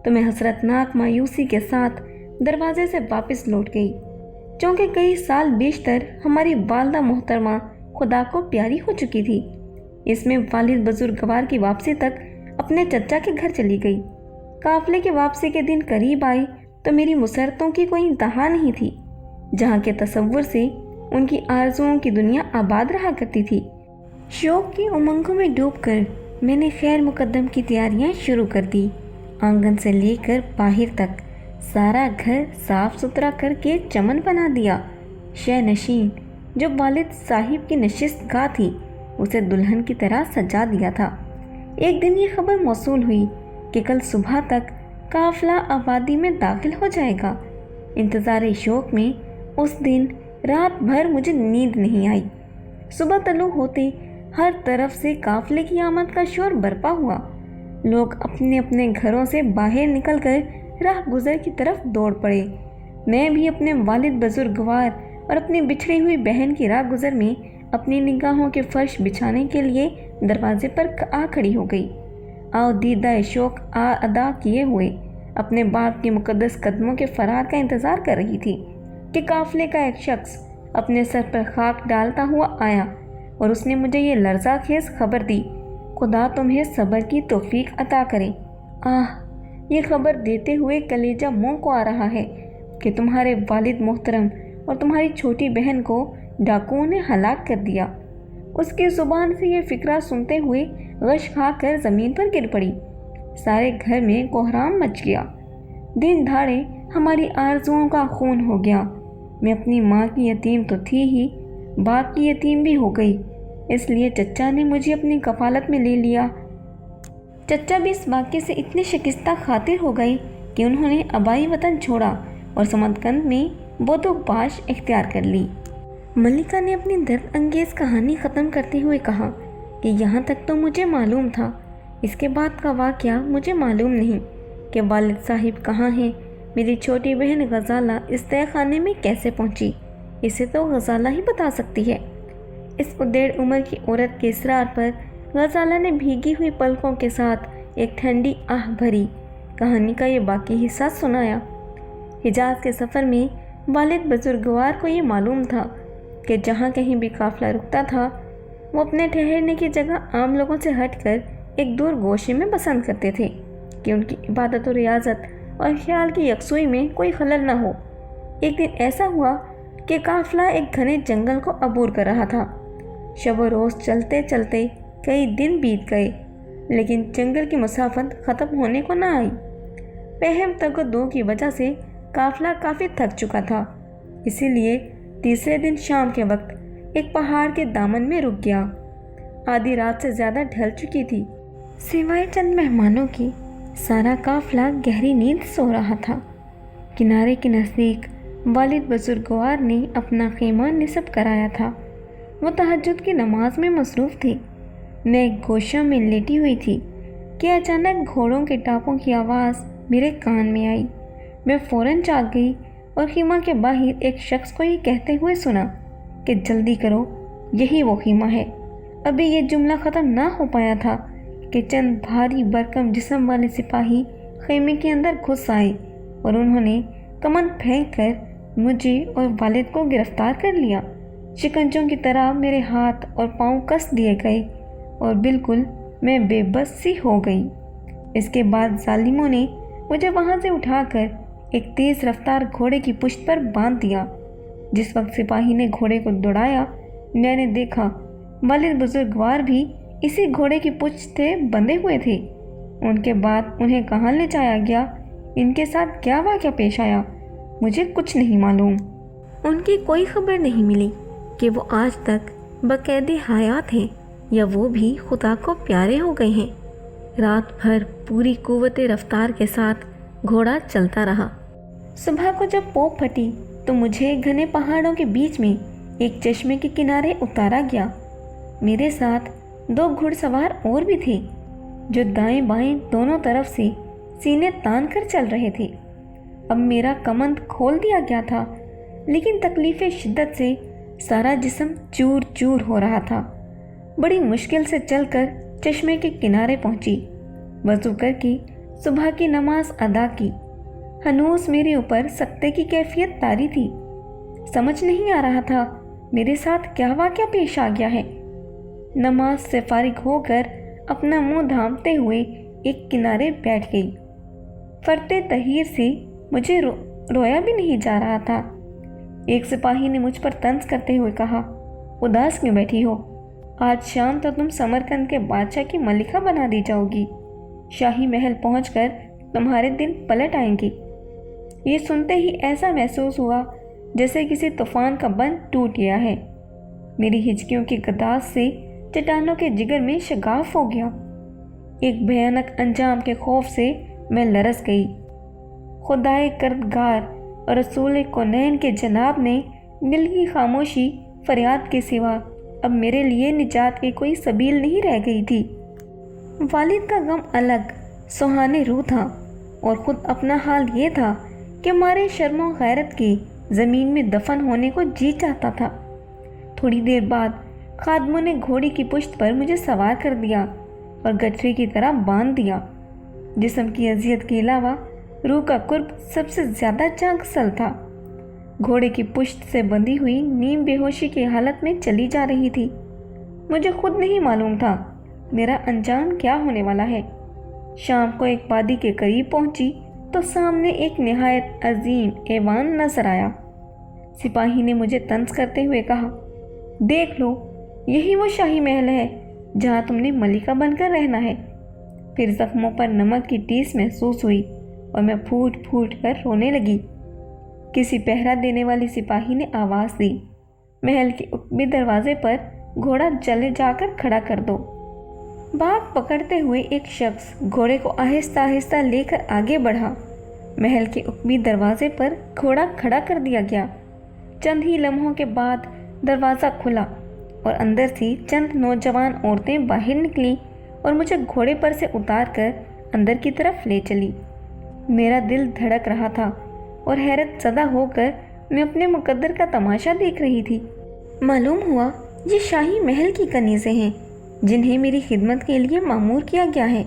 تو میں حسرتناک مایوسی کے ساتھ دروازے سے واپس لوٹ گئی، چونکہ کئی سال بیشتر ہماری والدہ محترمہ خدا کو پیاری ہو چکی تھی۔ اس میں والد بزرگوار کی واپسی تک اپنے چچا کے گھر چلی گئی۔ قافلے کے واپسی کے دن قریب آئی تو میری مسرتوں کی کوئی انتہا نہیں تھی۔ جہاں کے تصور سے ان کی آرزوؤں کی دنیا آباد رہا کرتی تھی۔ شوق کی امنگوں میں ڈوب کر میں نے خیر مقدم کی تیاریاں شروع کر دی۔ آنگن سے لے کر باہر تک सारा घर साफ सुथरा करके चमन बना दिया। शह नशीन जो वालिद साहिब की नशिस्त गाह थी उसे दुल्हन की तरह सजा दिया था। एक दिन ये खबर मौसूल हुई कि कल सुबह तक काफिला आबादी में दाखिल हो जाएगा। इंतज़ार शौक में उस दिन रात भर मुझे नींद नहीं आई। सुबह तलू होते हर तरफ से काफिले की आमद का शोर बरपा हुआ। लोग अपने अपने घरों से बाहर निकलकर राह गुजर की तरफ दौड़ पड़े। मैं भी अपने वालिद बुजुर्गवार और अपनी बिछड़ी हुई बहन की राह गुजर में अपनी निगाहों के फर्श बिछाने के लिए दरवाजे पर आ खड़ी हो गई। आओ दीदा शौक अदा किए हुए अपने बाप के मुकद्दस कदमों के फरार का इंतज़ार कर रही थी कि काफिले का एक शख्स अपने सर पर खाक डालता हुआ आया और उसने मुझे ये लर्ज़ा खेज खबर दी, खुदा तुम्हें सब्र की तौफीक अता करे। ये खबर देते हुए कलेजा मुंह को आ रहा है कि तुम्हारे वालिद मोहतरम और तुम्हारी छोटी बहन को डाकुओं ने हलाक कर दिया। उसकी ज़ुबान से ये फ़िक्रा सुनते हुए गश खा कर ज़मीन पर गिर पड़ी। सारे घर में कोहराम मच गया। दिन दहाड़े हमारी आरज़ुओं का खून हो गया। मैं अपनी माँ की यतीम तो थी ही, बाप की यतीम भी हो गई। इसलिए चचा ने मुझे अपनी कफालत में ले लिया। चचा भी इस वाक़े से इतने शिकस्ता खातिर हो गए कि उन्होंने आबाई वतन छोड़ा और समरकंद में बदोबाश इख्तियार कर ली। मल्लिका ने अपनी दर्द अंगेज़ कहानी ख़त्म करते हुए कहा कि यहाँ तक तो मुझे मालूम था, इसके बाद का वाक़या मुझे मालूम नहीं कि वालिद साहिब कहाँ हैं। मेरी छोटी बहन गज़ाला इस तय खाने में कैसे पहुँची, इसे तो गज़ाला ही बता सकती है। इस उदेड़ उम्र की औरत के इसरार पर गज़ाला ने भीगी हुई पलकों के साथ एक ठंडी आह भरी कहानी का ये बाकी हिस्सा सुनाया। हिजाज के सफ़र में वालिद बुजुर्गवार को ये मालूम था कि जहाँ कहीं भी काफ़िला रुकता था वो अपने ठहरने की जगह आम लोगों से हटकर एक दूर गोशे में पसंद करते थे कि उनकी इबादत और रियाजत और ख्याल की यकसुई में कोई खलल न हो। एक दिन ऐसा हुआ कि काफ़िला एक घने जंगल को अबूर कर रहा था। शब व रोज़ चलते चलते कई दिन बीत गए, लेकिन जंगल की मुसाफत ख़त्म होने को न आई। पहम तगदो की वजह से काफ़िला काफ़ी थक चुका था, इसीलिए तीसरे दिन शाम के वक्त एक पहाड़ के दामन में रुक गया। आधी रात से ज़्यादा ढल चुकी थी। सिवाय चंद मेहमानों की सारा काफ़िला गहरी नींद सो रहा था। किनारे के नज़दीक वालिद बुजुर्गवार ने अपना खेमा निसब कराया था। वो तहज्जुद की नमाज में मसरूफ़ थी। मैं एक गोशा में लेटी हुई थी कि अचानक घोड़ों के टापों की आवाज़ मेरे कान में आई। मैं फ़ौरन जाग गई और खीमा के बाहर एक शख्स को ये कहते हुए सुना कि जल्दी करो, यही वो खीमा है। अभी ये जुमला ख़त्म ना हो पाया था कि चंद भारी भरकम जिस्म वाले सिपाही खेमे के अंदर घुस आए और उन्होंने कमन फेंक कर मुझे और वालिद को गिरफ्तार कर लिया। शिकंजों की तरह मेरे हाथ और पाँव कस दिए गए और बिल्कुल मैं बेबस सी हो गई। इसके बाद जालिमों ने मुझे वहाँ से उठाकर एक तेज़ रफ्तार घोड़े की पुश्त पर बांध दिया। जिस वक्त सिपाही ने घोड़े को दौड़ाया, मैंने देखा वालिद बुजुर्गवार भी इसी घोड़े की पुश्त से बंधे हुए थे। उनके बाद उन्हें कहाँ ले जाया गया, इनके साथ क्या वाक़या पेश आया, मुझे कुछ नहीं मालूम। उनकी कोई खबर नहीं मिली कि वो आज तक बक़ैदे हयात हैं या वो भी खुदा को प्यारे हो गए हैं। रात भर पूरी कुव्वते रफ्तार के साथ घोड़ा चलता रहा। सुबह को जब पोप फटी तो मुझे घने पहाड़ों के बीच में एक चश्मे के किनारे उतारा गया। मेरे साथ 2 घुड़सवार और भी थे जो दाएं बाएं दोनों तरफ से सीने तान कर चल रहे थे। अब मेरा कमंद खोल दिया गया था, लेकिन तकलीफ़े शिद्दत से सारा जिस्म चूर चूर हो रहा था। बड़ी मुश्किल से चलकर चश्मे के किनारे पहुंची। वज़ू करके सुबह की नमाज अदा की। हनूस मेरे ऊपर सख्ते की कैफियत तारी थी। समझ नहीं आ रहा था मेरे साथ क्या वाक़या पेश आ गया है। नमाज से फारिग होकर अपना मुंह धामते हुए एक किनारे बैठ गई। फरते तहीर से मुझे रोया भी नहीं जा रहा था। एक सिपाही ने मुझ पर तंज करते हुए कहा, उदास क्यों बैठी हो? आज शाम तो तुम समरकंद के बादशाह की मलिका बना दी जाओगी। शाही महल पहुंचकर तुम्हारे दिन पलट आएंगी। یہ سنتے ہی ایسا محسوس ہوا جیسے کسی طوفان کا بند ٹوٹ گیا ہے۔ میری ہچکیوں کی گداز سے چٹانوں کے جگر میں شگاف ہو گیا۔ ایک بھیانک انجام کے خوف سے میں لرز گئی۔ خدائے کردگار اور رسول کونین کے جناب نے دل کی خاموشی فریاد کے سوا اب میرے لیے نجات کی کوئی سبیل نہیں رہ گئی تھی۔ والد کا غم الگ سہانے روح تھا، اور خود اپنا حال یہ تھا کہ مارے شرم و غیرت کی زمین میں دفن ہونے کو جی چاہتا تھا۔ تھوڑی دیر بعد خادموں نے گھوڑی کی پشت پر مجھے سوار کر دیا اور گٹھری کی طرح باندھ دیا۔ جسم کی اذیت کے علاوہ روح کا قرب سب سے زیادہ چاگسل تھا۔ گھوڑے کی پشت سے بندھی ہوئی نیم بے ہوشی کی حالت میں چلی جا رہی تھی۔ مجھے خود نہیں معلوم تھا میرا انجام کیا ہونے والا ہے۔ شام کو ایک وادی کے قریب پہنچی تو سامنے ایک نہایت عظیم ایوان نظر آیا۔ سپاہی نے مجھے طنز کرتے ہوئے کہا، دیکھ لو، یہی وہ شاہی محل ہے جہاں تم نے ملکہ بن کر رہنا ہے۔ پھر زخموں پر نمک کی ٹیس محسوس ہوئی اور میں پھوٹ پھوٹ کر رونے لگی۔ کسی پہرا دینے والی سپاہی نے آواز دی، محل کے عقبی دروازے پر گھوڑا چلے جا کر کھڑا کر دو۔ بھاگ پکڑتے ہوئے ایک شخص گھوڑے کو آہستہ آہستہ لے کر آگے بڑھا۔ محل کے عقبی دروازے پر گھوڑا کھڑا کر دیا گیا۔ چند ہی لمحوں کے بعد دروازہ کھلا اور اندر سے چند نوجوان عورتیں باہر نکلیں اور مجھے گھوڑے پر سے اتار کر اندر کی طرف لے چلی۔ میرا دل دھڑک رہا تھا اور حیرت زدہ ہو کر میں اپنے مقدر کا تماشا دیکھ رہی تھی۔ معلوم ہوا یہ شاہی محل کی کنیزیں ہیں جنہیں میری خدمت کے لیے مامور کیا گیا ہے۔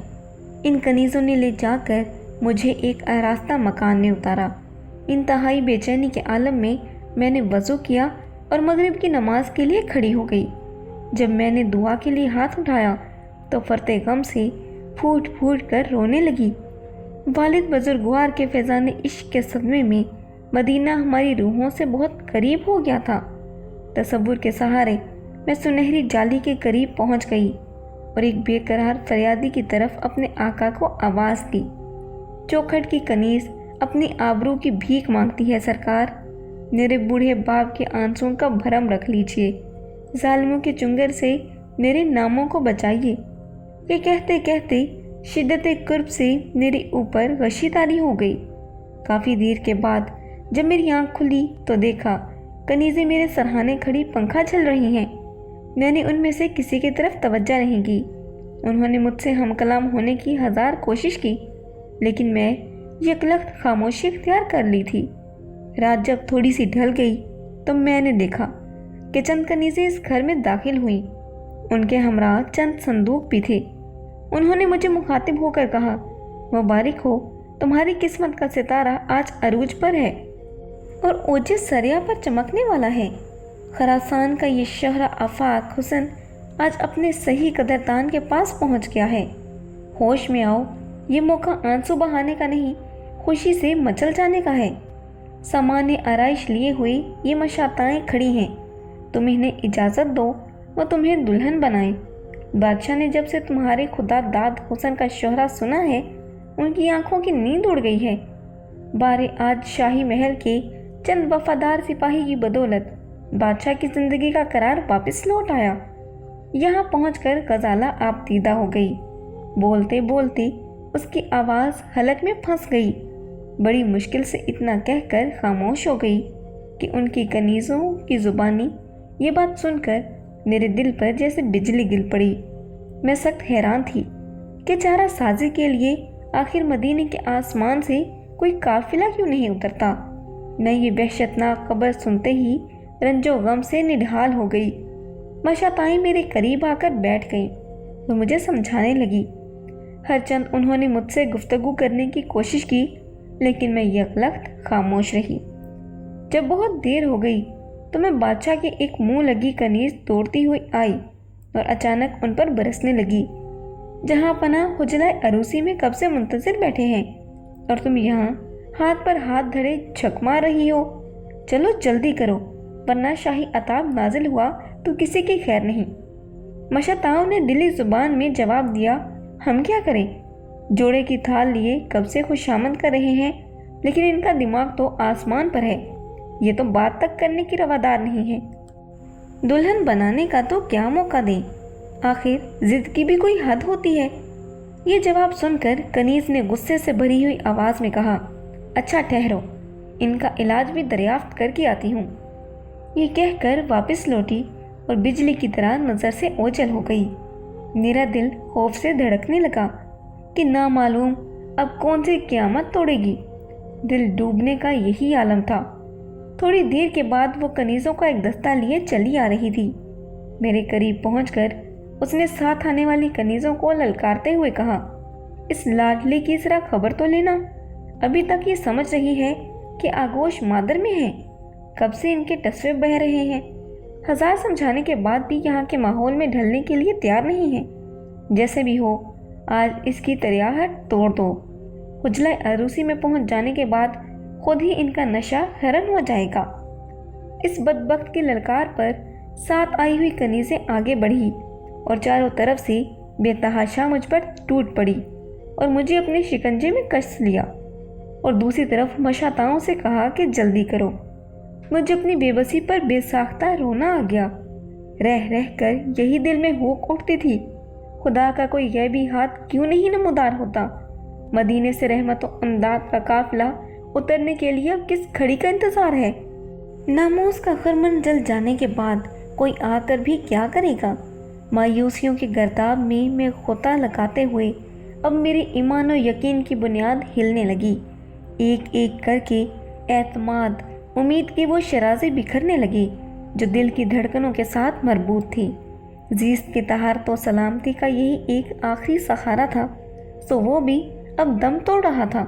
ان کنیزوں نے لے جا کر مجھے ایک آراستہ مکان میں اتارا۔ انتہائی بے چینی کے عالم میں میں نے وضو کیا اور مغرب کی نماز کے لیے کھڑی ہو گئی۔ جب میں نے دعا کے لیے ہاتھ اٹھایا تو فرتے غم سے پھوٹ پھوٹ کر رونے لگی۔ والد بزرگوار کے فیضان عشق کے صدمے میں مدینہ ہماری روحوں سے بہت قریب ہو گیا تھا۔ تصور کے سہارے میں سنہری جالی کے قریب پہنچ گئی اور ایک بے قرار فریادی کی طرف اپنے آقا کو آواز دی، چوکھٹ کی کنیز اپنی آبرو کی بھیک مانگتی ہے سرکار، میرے بوڑھے باپ کے آنسوں کا بھرم رکھ لیجئے، ظالموں کے چنگر سے میرے ناموں کو بچائیے۔ یہ کہتے کہتے شدت قرب سے میرے اوپر غشی طاری ہو گئی۔ کافی دیر کے بعد جب میری آنکھ کھلی تو دیکھا کنیزیں میرے سرہانے کھڑی پنکھا جھل رہی ہیں۔ میں نے ان میں سے کسی کی طرف توجہ نہیں کی۔ انہوں نے مجھ سے ہم کلام ہونے کی ہزار کوشش کی، لیکن میں یکلخت خاموشی اختیار کر لی تھی۔ رات جب تھوڑی سی ڈھل گئی تو میں نے دیکھا کہ چند کنیزیں اس گھر میں داخل ہوئیں۔ ان کے ہمراہ چند صندوق بھی تھے۔ انہوں نے مجھے مخاطب ہو کر کہا، مبارک ہو، تمہاری قسمت کا ستارہ آج عروج پر ہے اور اوج سریا پر چمکنے والا ہے۔ خراسان کا یہ شہر آفاق حسن آج اپنے صحیح قدردان کے پاس پہنچ گیا ہے۔ ہوش میں آؤ، یہ موقع آنسو بہانے کا نہیں، خوشی سے مچل جانے کا ہے۔ سامان آرائش لیے ہوئے یہ مشاتائیں کھڑی ہیں، تم انہیں اجازت دو وہ تمہیں دلہن بنائیں۔ بادشاہ نے جب سے تمہارے خدا داد حسن کا شہرہ سنا ہے، ان کی آنکھوں کی نیند اڑ گئی ہے۔ بارے آج شاہی محل کے چند وفادار سپاہی کی بدولت بادشاہ کی زندگی کا قرار واپس لوٹ آیا۔ یہاں پہنچ کر غزالہ آپ دیدہ ہو گئی۔ بولتے بولتے اس کی آواز حلق میں پھنس گئی۔ بڑی مشکل سے اتنا کہہ کر خاموش ہو گئی کہ ان کی کنیزوں کی زبانی یہ بات سن کر میرے دل پر جیسے بجلی گر پڑی۔ میں سخت حیران تھی کہ چارہ سازی کے لیے آخر مدینے کے آسمان سے کوئی قافلہ کیوں نہیں اترتا۔ میں یہ وحشتناک خبر سنتے ہی رنج و غم سے نڈھال ہو گئی۔ مشاتائیں میرے قریب آ کر بیٹھ گئیں اور مجھے سمجھانے لگی۔ ہر چند انہوں نے مجھ سے گفتگو کرنے کی کوشش کی، لیکن میں یکلخت خاموش رہی۔ جب بہت دیر ہو گئی تو میں بادشاہ کی ایک منہ لگی کنیز توڑتی ہوئی آئی اور اچانک ان پر برسنے لگی۔ جہاں پناہ حجرہ عروسی میں کب سے منتظر بیٹھے ہیں اور تم یہاں ہاتھ پر ہاتھ دھرے جھک مار رہی ہو۔ چلو جلدی کرو، ورنہ شاہی عتاب نازل ہوا تو کسی کی خیر نہیں۔ مشتاؤں نے دلی زبان میں جواب دیا، ہم کیا کریں؟ جوڑے کی تھال لیے کب سے خوشامد کر رہے ہیں، لیکن ان کا دماغ تو آسمان پر ہے، یہ تو بات تک کرنے کی روادار نہیں ہے۔ دلہن بنانے کا تو کیا موقع دیں، آخر ضد کی بھی کوئی حد ہوتی ہے۔ یہ جواب سن کر کنیز نے غصے سے بھری ہوئی آواز میں کہا، اچھا ٹھہرو، ان کا علاج بھی دریافت کر کے آتی ہوں۔ یہ کہہ کر واپس لوٹی اور بجلی کی طرح نظر سے اوجھل ہو گئی۔ میرا دل خوف سے دھڑکنے لگا کہ نامعلوم اب کون سی قیامت توڑے گی۔ دل ڈوبنے کا یہی عالم تھا۔ تھوڑی دیر کے بعد وہ کنیزوں کا ایک دستہ لیے چلی آ رہی تھی۔ میرے قریب پہنچ کر اس نے ساتھ آنے والی کنیزوں کو للکارتے ہوئے کہا، اس لاڈلی کی ذرا خبر تو لینا، ابھی تک یہ سمجھ رہی ہے کہ آگوش مادر میں ہے، کب سے ان کے ٹسوے بہ رہے ہیں، ہزار سمجھانے کے بعد بھی یہاں کے ماحول میں ڈھلنے کے لیے تیار نہیں ہے۔ جیسے بھی ہو آج اس کی تریاحٹ توڑ دو، حجلہ عروسی میں پہنچ جانے کے بعد خود ہی ان کا نشہ حرن ہو جائے گا۔ اس بدبخت کی للکار پر ساتھ آئی ہوئی کنیزیں آگے بڑھی اور چاروں طرف سے بے تحاشا مجھ پر ٹوٹ پڑی اور مجھے اپنے شکنجے میں کس لیا، اور دوسری طرف مشاتاؤں سے کہا کہ جلدی کرو۔ مجھے اپنی بے بسی پر بے ساختہ رونا آ گیا۔ رہ رہ کر یہی دل میں ہوک اٹھتی تھی، خدا کا کوئی غیبی ہاتھ کیوں نہیں نمودار ہوتا؟ مدینے سے رحمت و امداد کا قافلہ اترنے کے لیے اب کس کھڑی کا انتظار ہے؟ ناموس کا خرمن جل جانے کے بعد کوئی آ کر بھی کیا کرے گا؟ مایوسیوں کے گرداب میں غوطہ لگاتے ہوئے اب میری ایمان و یقین کی بنیاد ہلنے لگی۔ ایک ایک کر کے اعتماد، امید کی وہ شرازیں بکھرنے لگی جو دل کی دھڑکنوں کے ساتھ مربوط تھی۔ زیست کی طہارت و سلامتی کا یہی ایک آخری سہارا تھا، تو وہ بھی اب دم توڑ رہا تھا۔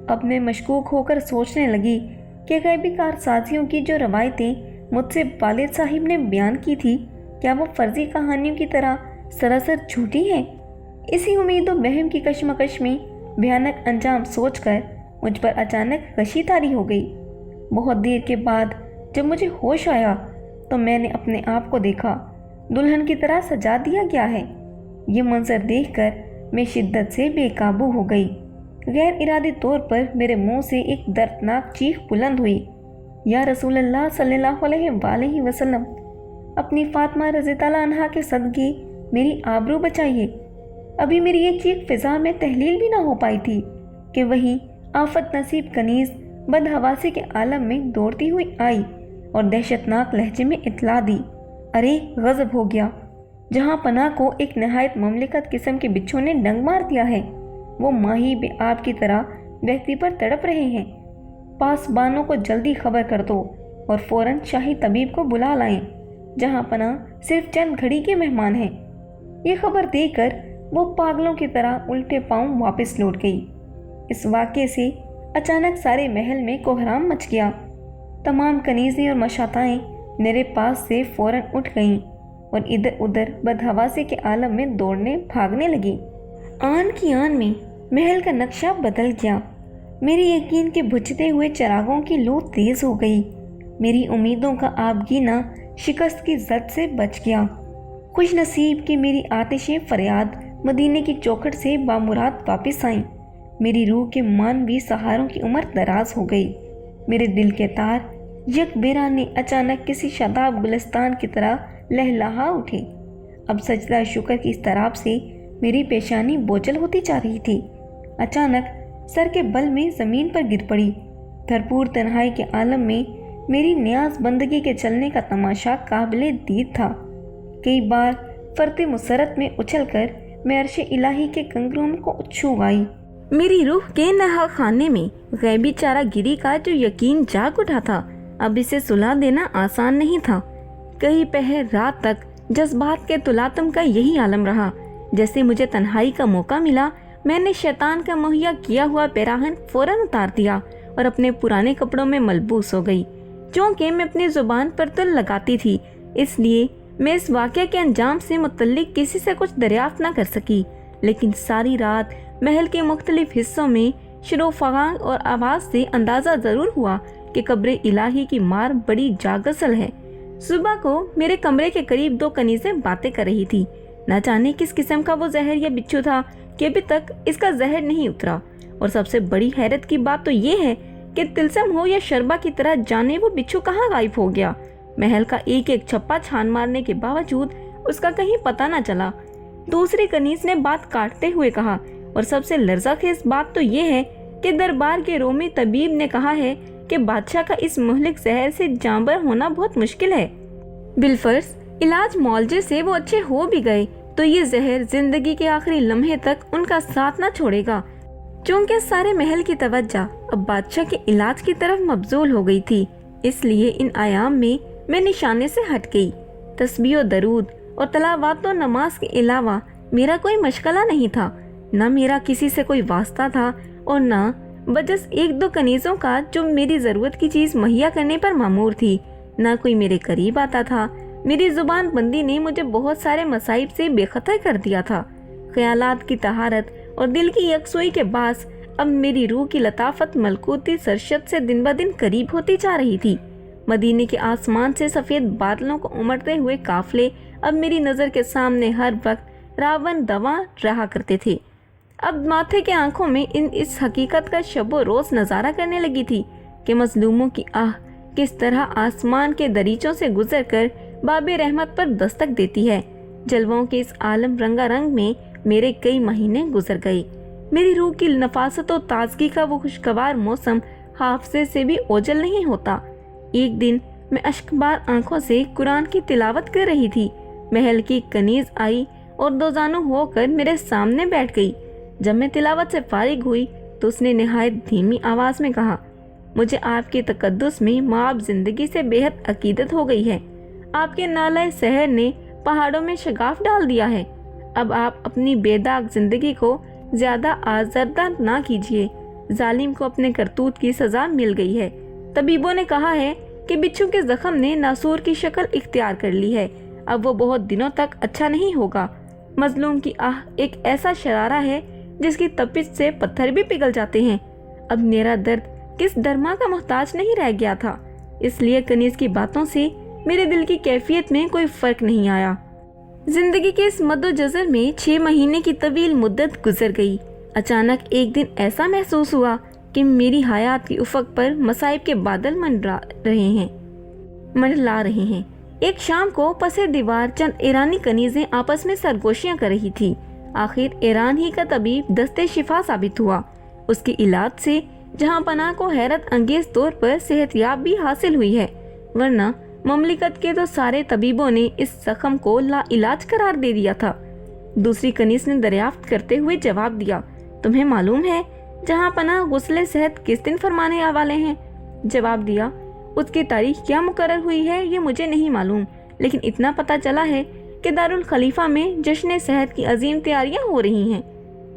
اب میں مشکوک ہو کر سوچنے لگی کہ غیبی کارسازیوں کی جو روایتیں مجھ سے والد صاحب نے بیان کی تھی، کیا وہ فرضی کہانیوں کی طرح سراسر جھوٹی ہیں؟ اسی امید و بہم کی کشمکش میں بھیانک انجام سوچ کر مجھ پر اچانک غشی طاری ہو گئی۔ بہت دیر کے بعد جب مجھے ہوش آیا تو میں نے اپنے آپ کو دیکھا، دلہن کی طرح سجا دیا گیا ہے۔ یہ منظر دیکھ کر میں شدت سے بے قابو ہو گئی۔ غیر ارادی طور پر میرے منہ سے ایک دردناک چیخ بلند ہوئی، یا رسول اللہ صلی اللہ علیہ وآلہ وسلم، اپنی فاطمہ رضی اللہ عنہا کے صدقے میری آبرو بچائیے۔ ابھی میری یہ چیخ فضا میں تحلیل بھی نہ ہو پائی تھی کہ وہی آفت نصیب کنیز بدحواسی کے عالم میں دوڑتی ہوئی آئی اور دہشتناک لہجے میں اطلاع دی، ارے غضب ہو گیا، جہاں پناہ کو ایک نہایت مملکت قسم کے بچھو نے ڈنگ مار دیا ہے، وہ ماہی بے آب کی طرح بہتی پر تڑپ رہے ہیں۔ پاسبانوں کو جلدی خبر کر دو اور فوراً شاہی طبیب کو بلا لائیں، جہاں پناہ صرف چند گھڑی کے مہمان ہیں۔ یہ خبر دے کر وہ پاگلوں کی طرح الٹے پاؤں واپس لوٹ گئی۔ اس واقعے سے اچانک سارے محل میں کوہرام مچ گیا۔ تمام کنیزیں اور مشاتائیں میرے پاس سے فوراً اٹھ گئیں اور ادھر ادھر بدحواسی کے عالم میں دوڑنے بھاگنے لگی۔ آن کی آن میں محل کا نقشہ بدل گیا۔ میرے یقین کے بجھتے ہوئے چراغوں کی لو تیز ہو گئی۔ میری امیدوں کا آبگینہ شکست کی زد سے بچ گیا۔ خوش نصیب کی میری آتش فریاد مدینے کی چوکھٹ سے بامراد واپس آئیں۔ میری روح کے مانوی سہاروں کی عمر دراز ہو گئی۔ میرے دل کے تار یک بیرانے اچانک کسی شاداب گلستان کی طرح لہلہا اٹھے۔ اب سجدہ شکر کی اضطراب سے میری پیشانی بوجھل ہوتی جا رہی تھی۔ اچانک سر کے بل میں زمین پر گر پڑی۔ بھرپور تنہائی کے عالم میں میری نیاز بندگی کے چلنے کا تماشا قابل دید تھا۔ کئی بار فرط مسرت میں اچھل کر میں عرش الہی کے کنگروں کو چھو گئی۔ میری روح کے نہا خانے میں غیبی چارہ گیری کا جو یقین جاگ اٹھا تھا، اب اسے سلا دینا آسان نہیں تھا۔ کئی پہر رات تک جذبات کے تلاطم کا یہی عالم رہا۔ جیسے مجھے تنہائی کا موقع ملا، میں نے شیطان کا مہیا کیا ہوا پیراہن فوراً اتار دیا اور اپنے پرانے کپڑوں میں ملبوس ہو گئی۔ چونکہ میں اپنی زبان پر تل لگاتی تھی، اس لیے میں اس واقعے کے انجام سے متعلق کسی سے کچھ دریافت نہ کر سکی، لیکن ساری رات محل کے مختلف حصوں میں شور فغاں اور آواز سے اندازہ ضرور ہوا کہ قبر الہی کی مار بڑی جاگزل ہے۔ صبح کو میرے کمرے کے قریب دو کنیزیں باتیں کر رہی تھی۔ نہ جانے کس قسم کا وہ زہر یا بچھو تھا کہ ابھی تک اس کا زہر نہیں اترا، اور سب سے بڑی حیرت کی بات تو یہ ہے कि तिलस्म हो या शर्बा की तरह जाने वो बिच्छू कहाँ गायब हो गया। महल का एक एक छप्पा छान मारने के बावजूद उसका कहीं पता न चला। दूसरी कनीज ने बात काटते हुए कहा, और सबसे लर्ज़ाखेज बात तो ये है कि दरबार के रोमी तबीब ने कहा है कि बादशाह का इस मुहलिक जहर से जांबर होना बहुत मुश्किल है। बिलफर्ज इलाज मुआवजे से वो अच्छे हो भी गए तो ये जहर जिंदगी के आखिरी लम्हे तक उनका साथ न छोड़ेगा। चूंकि सारे महल की तवज्जो अब बादशाह के इलाज की तरफ मबजूल हो गई थी, इसलिए इन आयाम में मैं निशाने से हट गई। तस्बीह दरूद और तलावात और नमाज के अलावा मेरा कोई मशगला नहीं था। न मेरा किसी से कोई वास्ता था और न बजस एक दो कनीजों का जो मेरी ज़रूरत की चीज़ मुहैया करने पर मामूर थी। न कोई मेरे करीब आता था। मेरी जुबान बंदी ने मुझे बहुत सारे मसाइब से बेखतर कर दिया था। ख्यालात की तहारत और दिल की यकसुई के बास अब मेरी रूह की लताफत मलकूती सरशत से दिन ब दिन करीब होती जा रही थी। मदीने के आसमान से सफ़ेद बादलों को उमड़ते हुए काफले अब मेरी नज़र के सामने हर वक्त रावण दवा रहा करते थे। अब माथे के आंखों में इस हकीकत का शबो रोज़ नज़ारा करने लगी थी कि मजलूमों की आह किस तरह आसमान के दरीचों से गुजर कर बाबे रहमत पर दस्तक देती है। जलवों के इस आलम रंगारंग में मेरे कई महीने गुजर गए। मेरी रूह की नफासत और ताजगी का वो खुशगवार मौसम हाफजे से भी ओझल नहीं होता। एक दिन मैं अश्कबार आंखों से कुरान की तिलावत कर रही थी। महल की कनीज आई और दो जानू होकर मेरे सामने बैठ गई। जब मैं तिलावत से फारिग हुई तो उसने निहायत धीमी आवाज़ में कहा, मुझे आपके तकद्दुस में माब जिंदगी से बेहद अकीदत हो गई है। आपके नाले सहर ने पहाड़ों में शगाफ डाल दिया है। अब आप अपनी बेदाग जिंदगी को ज्यादा आज़रदा ना कीजिए। जालिम को अपने करतूत की सजा मिल गई है। तबीबों ने कहा है कि बिच्छू के जख्म ने नासूर की शक्ल इख्तियार कर ली है। अब वो बहुत दिनों तक अच्छा नहीं होगा। मजलूम की आह एक ऐसा शरारा है जिसकी तपिश से पत्थर भी पिघल जाते हैं। अब मेरा दर्द किस दरमा का मोहताज नहीं रह गया था। इसलिए कनीज की बातों से मेरे दिल की कैफियत में कोई फर्क नहीं आया। जिंदगी के इस मद्दोजज़र में 6 महीने की तवील मुद्दत गुजर गई। अचानक एक दिन ऐसा महसूस हुआ कि मेरी हयात की उफक पर मसाइब के बादल मंडला रहे हैं। एक शाम को पसे दीवार चंद ईरानी कनीजें आपस में सरगोशियां कर रही थी। आखिर ईरान ही का तबीब दस्ते शिफा साबित हुआ। उसके इलाज से जहां पनाह को हैरत अंगेज तौर पर सेहतयाब भी हासिल हुई है, वरना ममलिकत के तो सारे तबीबों ने इस जख्म को ला इलाज करार दे दिया था। दूसरी कनीज ने दरियाफ्त करते हुए जवाब दिया, तुम्हें मालूम है जहां पनाह गुस्ले सेहत किस दिन फरमाने वाले हैं? जवाब दिया, उसकी तारीख क्या मुकर्रर हुई है ये मुझे नहीं मालूम, लेकिन इतना पता चला है कि दारुल खलीफा में जश्न सेहत की अजीम तैयारियां हो रही हैं।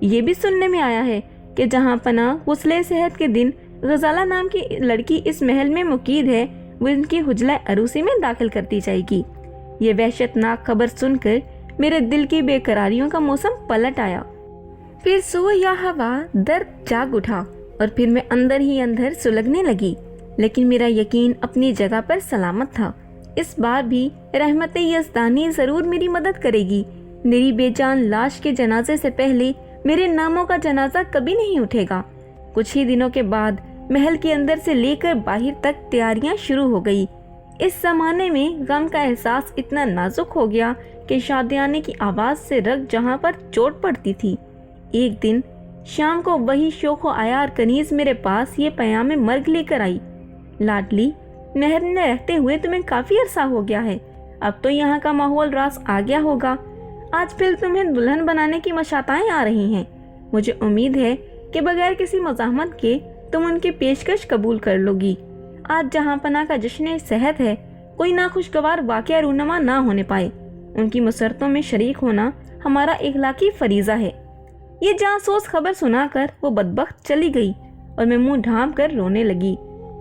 ये भी सुनने में आया है कि जहां पनाह गुस्ले सेहत के दिन गजाला नाम की लड़की इस महल में मुकीद है, वो इनकी हुजला अरूसी में दाखिल कर दी जाएगी। ये वहशतनाक खबर सुनकर मेरे दिल की बेकरारियों का मौसम पलट आया। फिर सो या हवा दर्द जाग उठा और फिर मैं अंदर ही अंदर सुलगने लगी, लेकिन मेरा यकीन अपनी जगह पर सलामत था। इस बार भी रहमत यज़दानी जरूर मेरी मदद करेगी। मेरी बेजान लाश के जनाजे से पहले मेरे नामों का जनाजा कभी नहीं उठेगा। कुछ ही दिनों के बाद महल के अंदर से लेकर बाहर तक तैयारियां शुरू हो गई। इस जमाने में गम का एहसास इतना नाजुक हो गया कि शादियाने की आवाज से रग जहां पर चोट पड़ती थी। एक दिन शाम को वही शोखो आयार कनीज मेरे पास ये पयामे मर्ग लेकर आई, लाडली महल में रहते हुए तुम्हें काफी अरसा हो गया है। अब तो यहाँ का माहौल रास आ गया होगा। आज फिर तुम्हें दुल्हन बनाने की मशाताएं आ रही हैं। मुझे उम्मीद है कि बगैर किसी मज़ाहमत के तुम उनकी पेशकश कबूल कर लोगी। आज जहां पना का जश्न सेहत है, कोई नाखुशगवार वाक़या रूनमा ना होने पाए। उनकी मुसरतों में शरीक होना हमारा इखलाकी फरीज़ा है। ये जासूस खबर सुनाकर वो बदबख्त चली गई और मैं मुंह ढांप कर रोने लगी।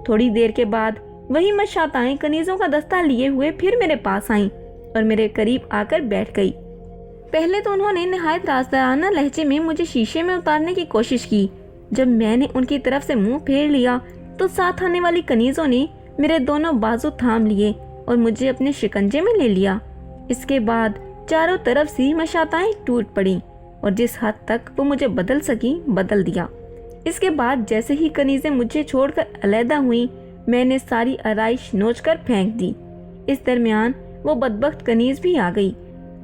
थोड़ी देर के बाद वही मशाताएं कनीजों का दस्ता लिए हुए फिर मेरे पास आईं और मेरे करीब आकर बैठ गई। पहले तो उन्होंने निहायत राजदाराना लहजे में मुझे शीशे में उतारने की कोशिश की। जब मैंने उनकी तरफ से मुंह फेर लिया तो साथ आने वाली कनीजों ने मेरे दोनों बाजू थाम लिए और मुझे अपने शिकंजे में ले लिया। इसके बाद चारों तरफ से मशाताएं टूट पड़ी और जिस हद तक वो मुझे बदल सकी बदल दिया। اس کے بعد جیسے ہی کنیزیں مجھے چھوڑ کر علیحدہ ہوئیں میں نے ساری آرائش نوچ کر پھینک دی۔ اس درمیان وہ بدبخت کنیز بھی آ گئی۔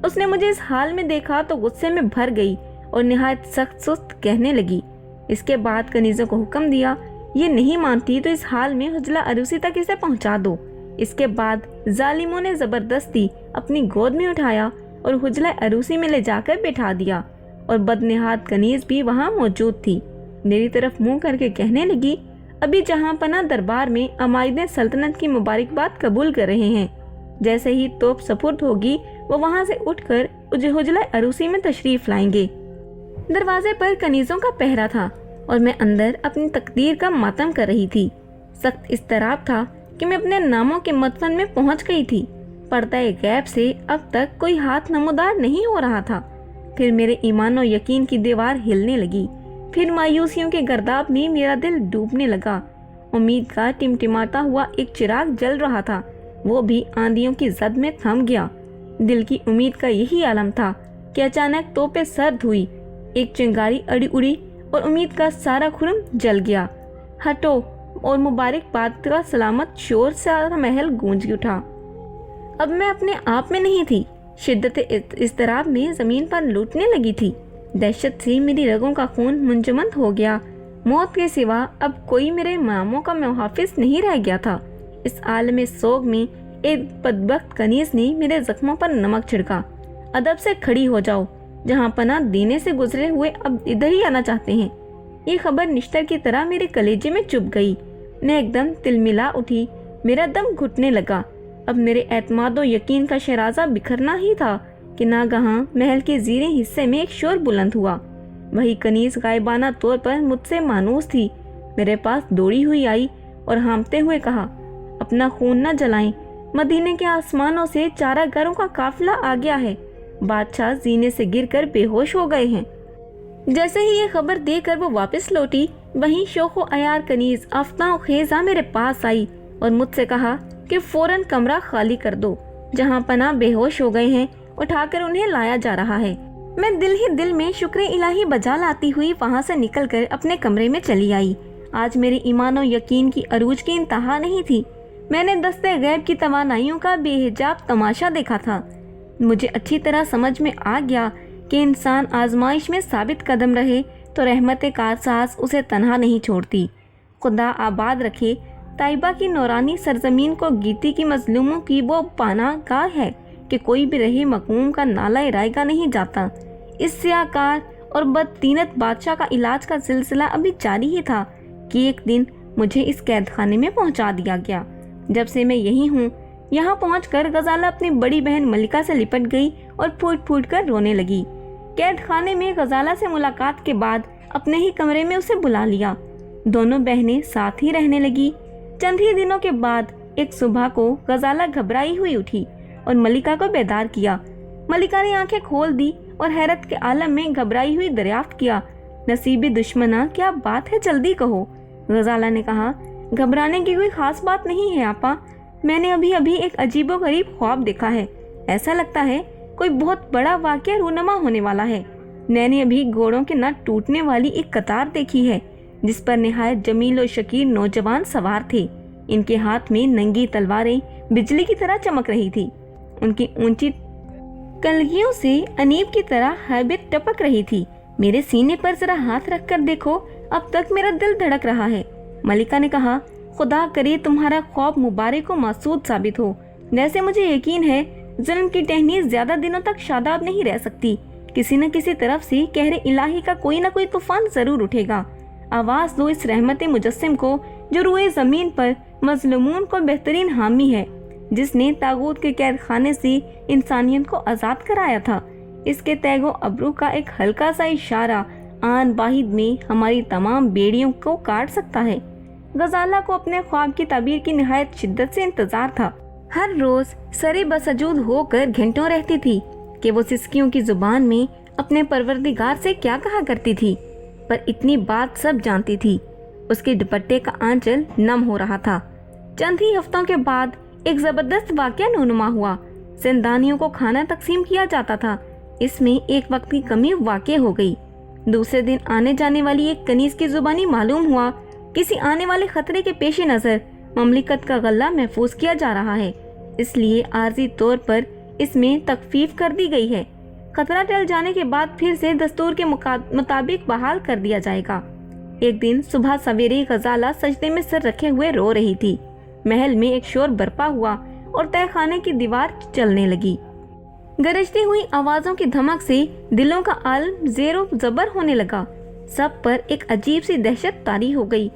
اس نے مجھے اس حال میں دیکھا تو غصے میں بھر گئی اور نہایت سخت سست کہنے لگی۔ اس کے بعد کنیزوں کو حکم دیا، یہ نہیں مانتی تو اس حال میں حجلہ عروسی تک اسے پہنچا دو۔ اس کے بعد ظالموں نے زبردستی اپنی گود میں اٹھایا اور حجلہ عروسی میں لے جا کر بٹھا دیا، اور بدنہاد کنیز بھی وہاں موجود تھی۔ میری طرف منہ کر کے کہنے لگی، ابھی جہاں پناہ دربار میں عمائد سلطنت کی مبارکباد قبول کر رہے ہیں، جیسے ہی توپ سپرد ہوگی وہ وہاں سے اٹھ کر حجلہ عروسی میں تشریف لائیں گے۔ دروازے پر کنیزوں کا پہرا تھا اور میں اندر اپنی تقدیر کا ماتم کر رہی تھی۔ سخت اضطراب تھا کہ میں اپنے ناموں کے مدفن میں پہنچ گئی تھی۔ پردہ غیب سے اب تک کوئی ہاتھ نمودار نہیں ہو رہا تھا۔ پھر میرے ایمان و یقین کی دیوار ہلنے لگی۔ پھر مایوسیوں کے گرداب میں میرا دل ڈوبنے لگا۔ امید کا ٹمٹماتا ہوا ایک چراغ جل رہا تھا، وہ بھی آندھیوں کی زد میں تھم گیا۔ دل کی امید کا یہی عالم تھا کہ اچانک توپیں سرد ہوئی، ایک چنگاری اڑی اور امید کا سارا خرم جل گیا۔ ہٹو اور مبارک باد کا سلامت شور سارا محل گونج اٹھا۔ اب میں اپنے آپ میں نہیں تھی، شدت اضطراب میں زمین پر لوٹنے لگی تھی۔ دہشت سے میری رگوں کا خون منجمد ہو گیا۔ موت کے سوا اب کوئی میرے ناموں کا محافظ نہیں رہ گیا تھا۔ اس عالم سوگ میں ایک بدبخت کنیز نے میرے زخموں پر نمک چھڑکا۔ ادب سے کھڑی ہو جاؤ، جہاں پناہ دینے سے گزرے ہوئے اب ادھر ہی آنا چاہتے ہیں۔ یہ خبر نشتر کی طرح میرے کلیجے میں چپ گئی۔ میں ایک دم تلملا اٹھی، میرا دم گھٹنے لگا۔ اب میرے اعتماد و یقین کا شیرازہ بکھرنا ہی تھا کہ ناگہاں محل کے زیریں حصے میں ایک شور بلند ہوا۔ وہی کنیز غائبانہ طور پر مجھ سے مانوس تھی، میرے پاس دوڑی ہوئی آئی اور ہانپتے ہوئے کہا، اپنا خون نہ جلائیں، مدینے کے آسمانوں سے چارہ گروں کا قافلہ آ گیا ہے، بادشاہ زینے سے گر کر بے ہوش ہو گئے ہیں۔ جیسے ہی یہ خبر دے کر وہ واپس لوٹی، وہیں شوخ و عیار کنیز آفتاں و خیزاں میرے پاس آئی اور مجھ سے کہا کہ فوراً کمرہ خالی کر دو، جہاں پناہ بے ہوش ہو گئے ہیں اٹھا کر انہیں لایا جا رہا ہے۔ میں دل ہی دل میں شکر الہی بجا لاتی ہوئی وہاں سے نکل کر اپنے کمرے میں چلی آئی۔ آج میرے ایمان و یقین کی عروج کی انتہا نہیں تھی۔ میں نے دستے غیب کی توانائیوں کا بے حجاب تماشا دیکھا تھا۔ مجھے اچھی طرح سمجھ میں آ گیا کہ انسان آزمائش میں ثابت قدم رہے تو رحمت کارساز اسے تنہا نہیں چھوڑتی۔ خدا آباد رکھے طیبہ کی نورانی سرزمین کو گیتی کی مظلوموں کی وہ پناہ گاہ ہے کہ کوئی بھی رہے مقوم کا نالہ رائگاں نہیں جاتا۔ اس سیاہ کار اور بدطینت بادشاہ کا علاج کا سلسلہ ابھی جاری ہی تھا کہ ایک دن مجھے اس قید خانے میں پہنچا دیا گیا۔ جب سے میں یہی ہوں، یہاں پہنچ کر غزالہ اپنی بڑی بہن ملکہ سے لپٹ گئی اور پھوٹ پھوٹ کر رونے لگی۔ قید خانے میں غزالہ سے ملاقات کے بعد اپنے ہی کمرے میں اسے بلا لیا۔ دونوں بہنیں ساتھ ہی رہنے لگی۔ چند ہی دنوں کے بعد ایک صبح کو غزالہ گھبرائی ہوئی اٹھی اور ملکہ کو بیدار کیا۔ ملکہ نے آنکھیں کھول دی اور حیرت کے عالم میں گھبرائی ہوئی دریافت کیا، نصیبی دشمنا کیا بات ہے، جلدی کہو۔ غزالہ نے کہا، گھبرانے کی کوئی خاص بات نہیں ہے آپا، میں نے ابھی ایک عجیب و غریب خواب دیکھا ہے۔ ایسا لگتا ہے کوئی بہت بڑا واقعہ رونما ہونے والا ہے۔ میں نے ابھی گھوڑوں کے نہ ٹوٹنے والی ایک قطار دیکھی ہے جس پر نہایت جمیل و شکیر نوجوان سوار تھے۔ ان کے ہاتھ میں ننگی تلواریں بجلی کی طرح چمک رہی تھی، ان کی اونچی کلگیوں سے انیب کی طرح ہیبت ٹپک رہی تھی۔ میرے سینے پر ذرا ہاتھ رکھ کر دیکھو، اب تک میرا دل دھڑک رہا ہے۔ ملکہ نے کہا، خدا کرے تمہارا خواب مبارک و مسعود ثابت ہو۔ ویسے مجھے یقین ہے ظلم کی ٹہنی زیادہ دنوں تک شاداب نہیں رہ سکتی، کسی نہ کسی طرف سے قہر الہی کا کوئی نہ کوئی طوفان ضرور اٹھے گا۔ آواز دو اس رحمت مجسم کو جو روئے زمین پر مظلومون کو بہترین حامی ہے، جس نے طاغوت کے قید خانے سے انسانیت کو آزاد کرایا تھا۔ اس کے تیگ و ابرو کا ایک ہلکا سا اشارہ آن واحد میں ہماری تمام بیڑیوں کو کاٹ سکتا ہے۔ غزالہ کو اپنے خواب کی تعبیر کی نہایت شدت سے انتظار تھا۔ ہر روز سرے بسجود ہو کر گھنٹوں رہتی تھی کہ وہ سسکیوں کی زبان میں اپنے پروردگار سے کیا کہا کرتی تھی، پر اتنی بات سب جانتی تھی، اس کے دوپٹے کا آنچل نم ہو رہا تھا۔ چند ہی ہفتوں کے بعد ایک زبردست واقعہ رونما ہوا۔ زندانیوں کو کھانا تقسیم کیا جاتا تھا، اس میں ایک وقت کی کمی واقع ہو گئی۔ दूसरे दिन आने जाने वाली एक कनीज की जुबानी मालूम हुआ किसी आने वाले खतरे के पेश नज़र ममलिकत का गल्ला महफूज किया जा रहा है, इसलिए आर्जी तौर पर इसमें तखफीफ कर दी गई है। खतरा टल जाने के बाद फिर से दस्तूर के मुताबिक बहाल कर दिया जाएगा। एक दिन सुबह सवेरे गजाला सजदे में सर रखे हुए रो रही थी। महल में एक शोर बरपा हुआ और तहखाने की दीवार चलने लगी। गरजती हुई आवाजों की धमक से दिलों का आलम जेरो जबर होने लगा। सब पर एक अजीब सी दहशत तारी हो गई।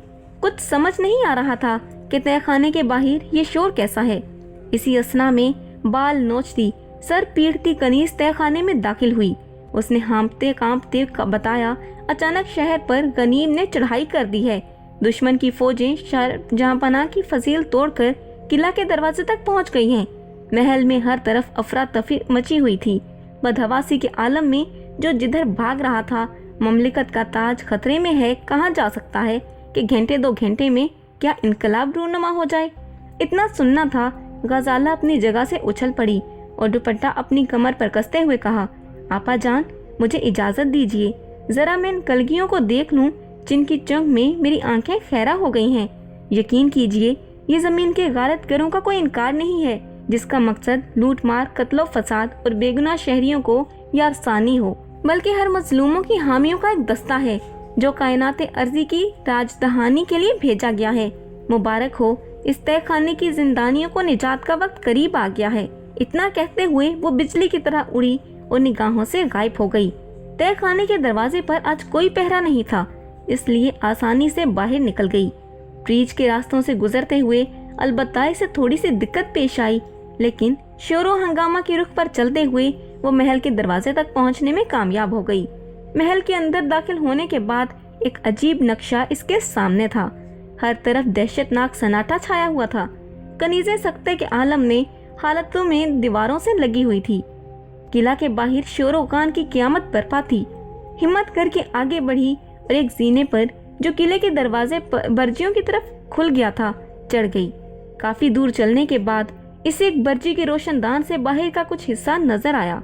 कुछ समझ नहीं आ रहा था कि तहखाने के बाहर ये शोर कैसा है। इसी असना में बाल नोचती, सर पीटती कनीज तहखाने में दाखिल हुई। उसने हाँफते कांपते बताया, अचानक शहर पर गनीम ने चढ़ाई कर दी है। दुश्मन की फौजें जहांपनाह की फजील तोड़कर किला के दरवाजे तक पहुंच गई हैं। महल में हर तरफ अफरा तफरी मची हुई थी। बदहवासी के आलम में जो जिधर भाग रहा था, ममलिकत का ताज खतरे में है। कहा जा सकता है कि घंटे 2 घंटे में क्या इनकलाब रूनुमा हो जाए। इतना सुनना था। गजाला अपनी जगह से उछल पड़ी और दुपट्टा अपनी कमर पर कसते हुए कहा, आपा जान, मुझे इजाजत दीजिए, जरा मैं इन कलगियों को देख लूं जिनकी चंग में मेरी आंखें खैरा हो गई हैं। यकीन कीजिए, ये जमीन के गारतगरों का कोई इनकार नहीं है जिसका मकसद लूट मार, कत्लो फसाद और बेगुनाह शहरियों को यारसानी हो, बल्कि हर मजलूमों की हामियों का एक दस्ता है जो कायनात अर्जी की राजदहानी के लिए भेजा गया है। मुबारक हो, इस तहखाने की जिंदानियों को निजात का वक्त करीब आ गया है। इतना कहते हुए वो बिजली की तरह उड़ी और निगाहों से गायब हो गई। तहखाने के दरवाजे पर आज कोई पहरा नहीं था, इसलिए आसानी से बाहर निकल गई। ब्रिज के रास्तों से गुजरते हुए अलबत्ता इसे थोड़ी सी दिक्कत पेश आई, लेकिन शोरो हंगामा की रुख पर चलते हुए वो महल के दरवाजे तक पहुंचने में कामयाब हो गई। महल के अंदर दाखिल होने के बाद एक अजीब नक्शा इसके सामने था। हर तरफ दहशतनाक सन्नाटा छाया हुआ था। कनीज़े सख्ते के आलम में हालतों में दीवारों से लगी हुई थी। किला के बाहर शोरो खान की क़यामत बरपा थी। हिम्मत करके आगे बढ़ी और एक जीने पर जो किले के दरवाजे बर्जियों की तरफ खुल गया था चढ़ गई। काफी दूर चलने के बाद इसे एक बर्जी के रोशनदान से बाहर का कुछ हिस्सा नजर आया।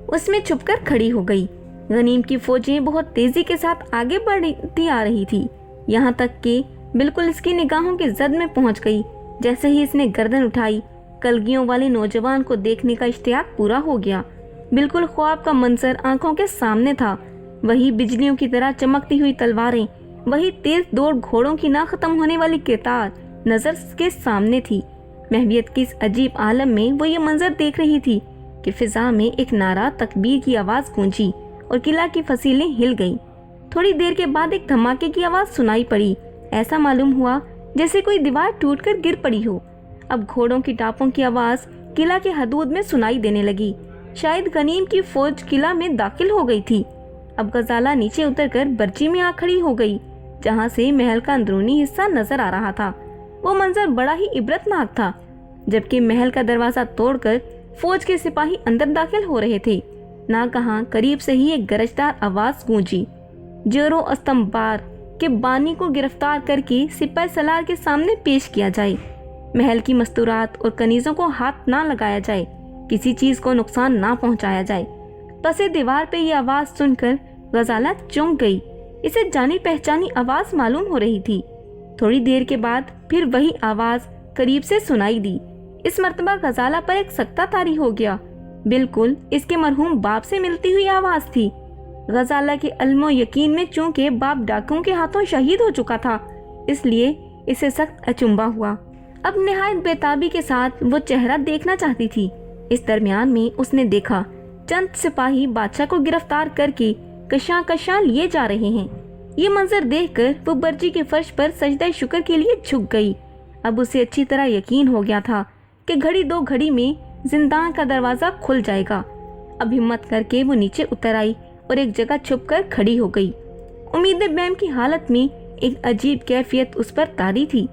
उसमें छुपकर खड़ी हो गई। गनीम की फौजें बहुत तेजी के साथ आगे बढ़ती आ रही थी, यहाँ तक कि बिल्कुल इसकी निगाहों की जद में पहुंच गई। जैसे ही इसने गर्दन उठाई, कलगियों वाले नौजवान को देखने का इश्तियाक पूरा हो गया। बिल्कुल ख्वाब का मंजर आंखों के सामने था। वही बिजलियों की तरह चमकती हुई तलवारें, वही तेज दौड़ घोड़ों की ना खत्म होने वाली कतार नजर के सामने थी। महवियत की इस अजीब आलम में वो ये मंजर देख रही थी कि फिजा में एक नारा तकबीर की आवाज गूंजी और किला की फसीलें हिल गईं। थोड़ी देर के बाद एक धमाके की आवाज सुनाई पड़ी। ऐसा मालूम हुआ जैसे कोई दीवार टूटकर गिर पड़ी हो। अब घोड़ों की टापों की आवाज किला के हदूद में सुनाई देने लगी। शायद गनीम की फौज किला में दाखिल हो गई थी। अब गजाला नीचे उतरकर बर्ची में आ खड़ी हो गई, जहां से महल का अंदरूनी हिस्सा नजर आ रहा था। वो मंजर बड़ा ही इबरतनाक था। जबकि महल का दरवाजा तोड़कर फौज के सिपाही अंदर दाखिल हो रहे थे, नागहां करीब से ही एक गरजदार आवाज गूंजी, जोरो अस्तंबार के बानी को गिरफ्तार करके सिपाही सलार के सामने पेश किया जाए। महल की मस्तूरात और कनीजों को हाथ ना लगाया जाए, किसी चीज को नुकसान ना पहुंचाया जाए। पसे दीवार पे ये आवाज सुनकर गजाला चौंक गई। इसे जानी पहचानी आवाज मालूम हो रही थी। थोड़ी देर के बाद फिर वही आवाज करीब से सुनाई दी। इस मर्तबा गजाला पर एक सकता तारी हो गया। बिल्कुल इसके मरहूम बाप से मिलती हुई आवाज थी। गजाला के अल्मो यकीन में चूंकि बाप डाकुओं के हाथों शहीद हो चुका था, इसलिए इसे सख्त अचंभा हुआ। अब निहायत बेताबी के साथ वो चेहरा देखना चाहती थी। इस दरमियान में उसने देखा चंद सिपाही बादशाह को गिरफ्तार करके कशां कशां लिए जा रहे हैं। ये मंजर देखकर वो बर्जी के फर्श पर सजदा शुक्र के लिए झुक गई। अब उसे अच्छी तरह यकीन हो गया था कि घड़ी 2 घड़ी में जिंदान का दरवाजा खुल जाएगा। अब हिम्मत करके वो नीचे उतर आई और एक जगह छुपकर खड़ी हो गई। उम्मीद बैम की हालत में एक अजीब कैफियत उस पर तारी थी।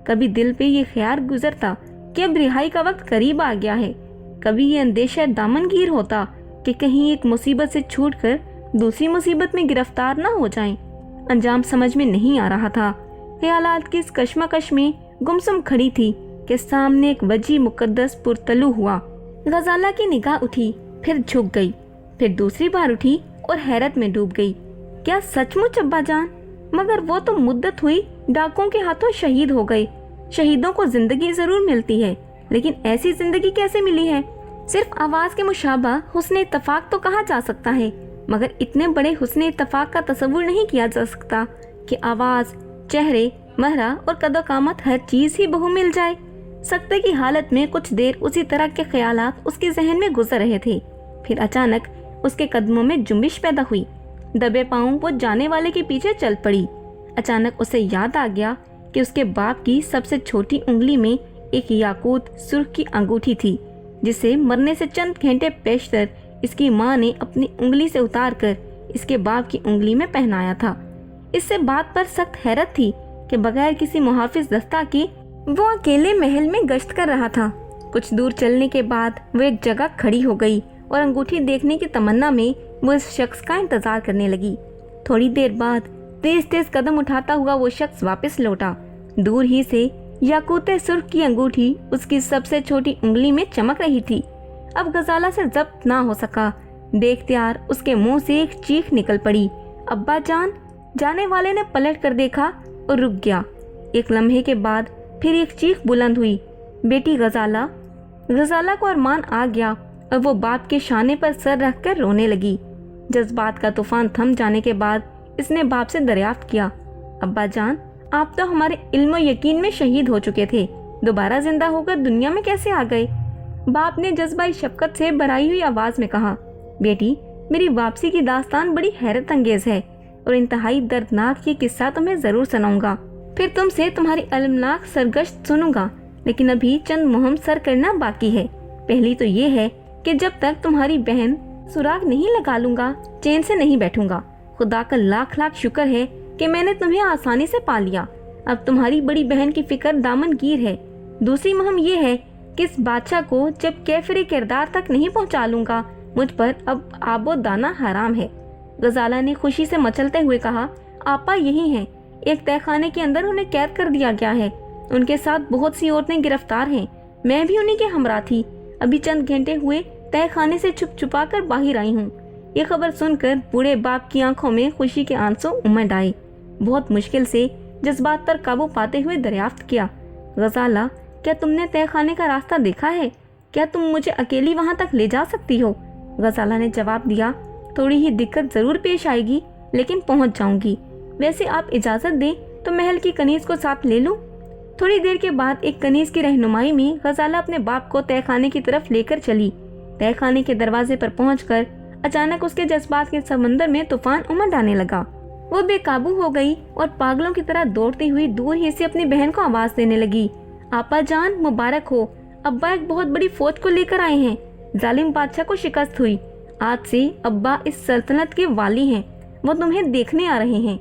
कभी दिल पे ये ख्याल गुजरता कि अब रिहाई का वक्त करीब आ गया है, कभी ये अंदेशा दामनगीर होता कि कहीं एक मुसीबत से छूटकर दूसरी मुसीबत में गिरफ्तार ना हो जाएं। अंजाम समझ में नहीं आ रहा था। ख्यालात की इस कश्मकश में गुमसुम खड़ी थी कि सामने एक वजी मुकद्दस पुरतलू हुआ। गजाला की निगाह उठी, फिर झुक गई, फिर दूसरी बार उठी और हैरत में डूब गई। क्या सचमुच अब्बा जान? मगर वो तो मुद्दत हुई डाकुओं के हाथों शहीद हो गए। शहीदों को जिंदगी जरूर मिलती है, लेकिन ऐसी जिंदगी कैसे मिली है? सिर्फ आवाज के मुशाबा हुस्न इत्तफाक तो कहा जा सकता है, मगर इतने बड़े हुस्न इत्तफाक का तसव्वुर नहीं किया जा सकता कि आवाज, चेहरे, महरा और कदो-कामत हर चीज ही बहू मिल जाए। सकते की हालत में कुछ देर उसी तरह के ख्यालात उसके जहन में गुजर रहे थे। फिर अचानक उसके कदमों में जुम्बिश पैदा हुई। दबे पांव वो जाने वाले के पीछे चल पड़ी। अचानक उसे याद आ गया कि उसके बाप की सबसे छोटी उंगली में एक याकूत सुर्ख की अंगूठी थी, जिसे मरने से चंद घंटे पेशतर इसकी माँ ने अपनी उंगली से उतार कर इसके बाप की उंगली में पहनाया था। इससे बात पर सख्त हैरत थी कि बगैर किसी मुहाफिज दस्ता के वो अकेले महल में गश्त कर रहा था। कुछ दूर चलने के बाद वो एक जगह खड़ी हो गई और अंगूठी देखने की तमन्ना में वो इस शख्स का इंतजार करने लगी। थोड़ी देर बाद तेज तेज कदम उठाता हुआ वो शख्स वापस लौटा। दूर ही से याकूते सुर्ख की अंगूठी उसकी सबसे छोटी उंगली में चमक रही थी। अब गजाला से जब्त ना हो सका। देखत्यार उसके मुंह से एक चीख निकल पड़ी, अब्बा जान! जाने वाले ने पलट कर देखा और रुक गया। एक लम्हे के बाद फिर एक चीख बुलंद हुई, बेटी गजाला! गजाला को अरमान आ गया और वो बाप के शाने पर सर रखकर रोने लगी। जज्बात का तूफान थम जाने के बाद इसने बाप से दरियाफ्त किया, अब्बा जान, आप तो हमारे इल्म यकीन में शहीद हो चुके थे, दोबारा जिंदा होकर दुनिया में कैसे आ गए? बाप ने जज्बाई शफकत से भराई हुई आवाज में कहा, बेटी, मेरी वापसी की दास्तान बड़ी हैरत अंगेज है और इंतहाई दर्दनाक ये किस्सा तुम्हें जरूर सुनाऊंगा। फिर तुमसे तुम्हारी अलमनाक सरगश्त सुनूंगा, लेकिन अभी चंद मुहिम सर करना बाकी है। पहली तो ये है कि जब तक तुम्हारी बहन सुराग नहीं लगा लूंगा, चैन से नहीं बैठूंगा। खुदा का लाख लाख शुक्र है कि मैंने तुम्हें आसानी से पा लिया। अब तुम्हारी बड़ी बहन की फिक्र दामनगीर है। दूसरी मुहिम ये है कि इस बादशाह को जब कैफरे किरदार तक नहीं पहुंचा लूंगा, मुझ पर अब आबो दाना हराम है। गजाला ने खुशी से मचलते हुए कहा, आपा यही हैं। एक तहखाने के अंदर उन्हें कैद कर दिया गया है। उनके साथ बहुत सी औरतें गिरफ्तार हैं। मैं भी उन्हीं के हमरा थी। अभी चंद घंटे हुए तहखाने से छुप छुपा कर बाहर आई हूँ। ये खबर सुनकर बूढ़े बाप की आंखों में खुशी के आंसू उमड़ आए। बहुत मुश्किल से जज्बात पर काबू पाते हुए दरियाफ्त किया, गजाला, क्या तुमने तहखाने का रास्ता देखा है? क्या तुम मुझे अकेली वहाँ तक ले जा सकती हो? गजाला ने जवाब दिया, थोड़ी ही दिक्कत जरूर पेश आएगी, लेकिन पहुँच जाऊंगी। वैसे आप इजाजत दें तो महल की कनीज को साथ ले लूं? थोड़ी देर के बाद एक कनीज की रहनुमाई में गजाला अपने बाप को तहखाने की तरफ लेकर चली। तहखाने के दरवाजे पर पहुंचकर अचानक उसके जज्बात के समंदर में तूफान उमड़ आने लगा। वो बेकाबू हो गई और पागलों की तरह दौड़ती हुई दूर ही से अपनी बहन को आवाज देने लगी, आपा जान, मुबारक हो। अब्बा एक बहुत बड़ी फौज को लेकर आए हैं। जालिम बादशाह को शिकस्त हुई। आज से अब्बा इस सल्तनत के वाली हैं। वो तुम्हें देखने आ रहे हैं।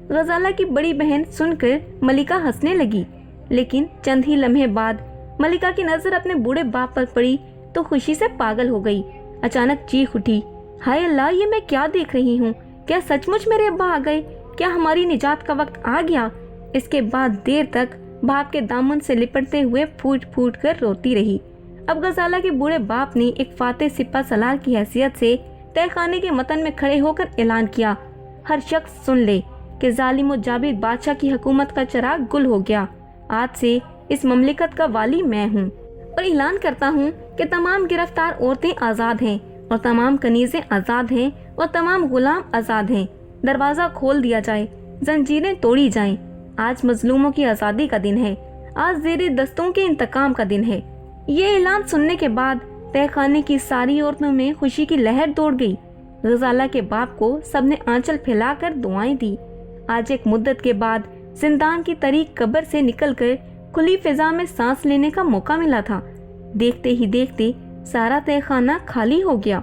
गजाला की बड़ी बहन सुनकर मलिका हंसने लगी, लेकिन चंद ही लम्हे बाद मलिका की नजर अपने बूढ़े बाप पर पड़ी तो खुशी से पागल हो गई। अचानक चीख उठी, हाय अल्लाह, ये मैं क्या देख रही हूँ? क्या सचमुच मेरे अब्बा आ गए? क्या हमारी निजात का वक्त आ गया? इसके बाद देर तक बाप के दामन से लिपटते हुए फूट फूट कर रोती रही। अब गजाला के बूढ़े बाप ने एक फाते सिपा सलार की हैसियत से तहखाने के मतन में खड़े होकर ऐलान किया, हर शख्स सुन ले कि जालिम और जाबिर बादशाह की हुकूमत का चिराग गुल हो गया। आज से इस ममलिकत का वाली मैं हूँ और ऐलान करता हूँ कि तमाम गिरफ्तार औरतें आज़ाद हैं और तमाम कनीजें आज़ाद हैं और तमाम गुलाम आज़ाद हैं। दरवाज़ा खोल दिया जाए, जंजीरें तोड़ी जाएं। आज मजलूमों की आज़ादी का दिन है। आज ज़ेरे दस्तों के इंतकाम का दिन है। ये ऐलान सुनने के बाद तहखाने की सारी औरतों में खुशी की लहर दौड़ गई। गजाला के बाप को सबने आंचल फैलाकर दुआएं दी। आज एक मुद्दत के बाद जिंदान की तरीक कब्र से निकलकर खुली फिजा में सांस लेने का मौका मिला था। देखते ही देखते सारा तहखाना खाली हो गया।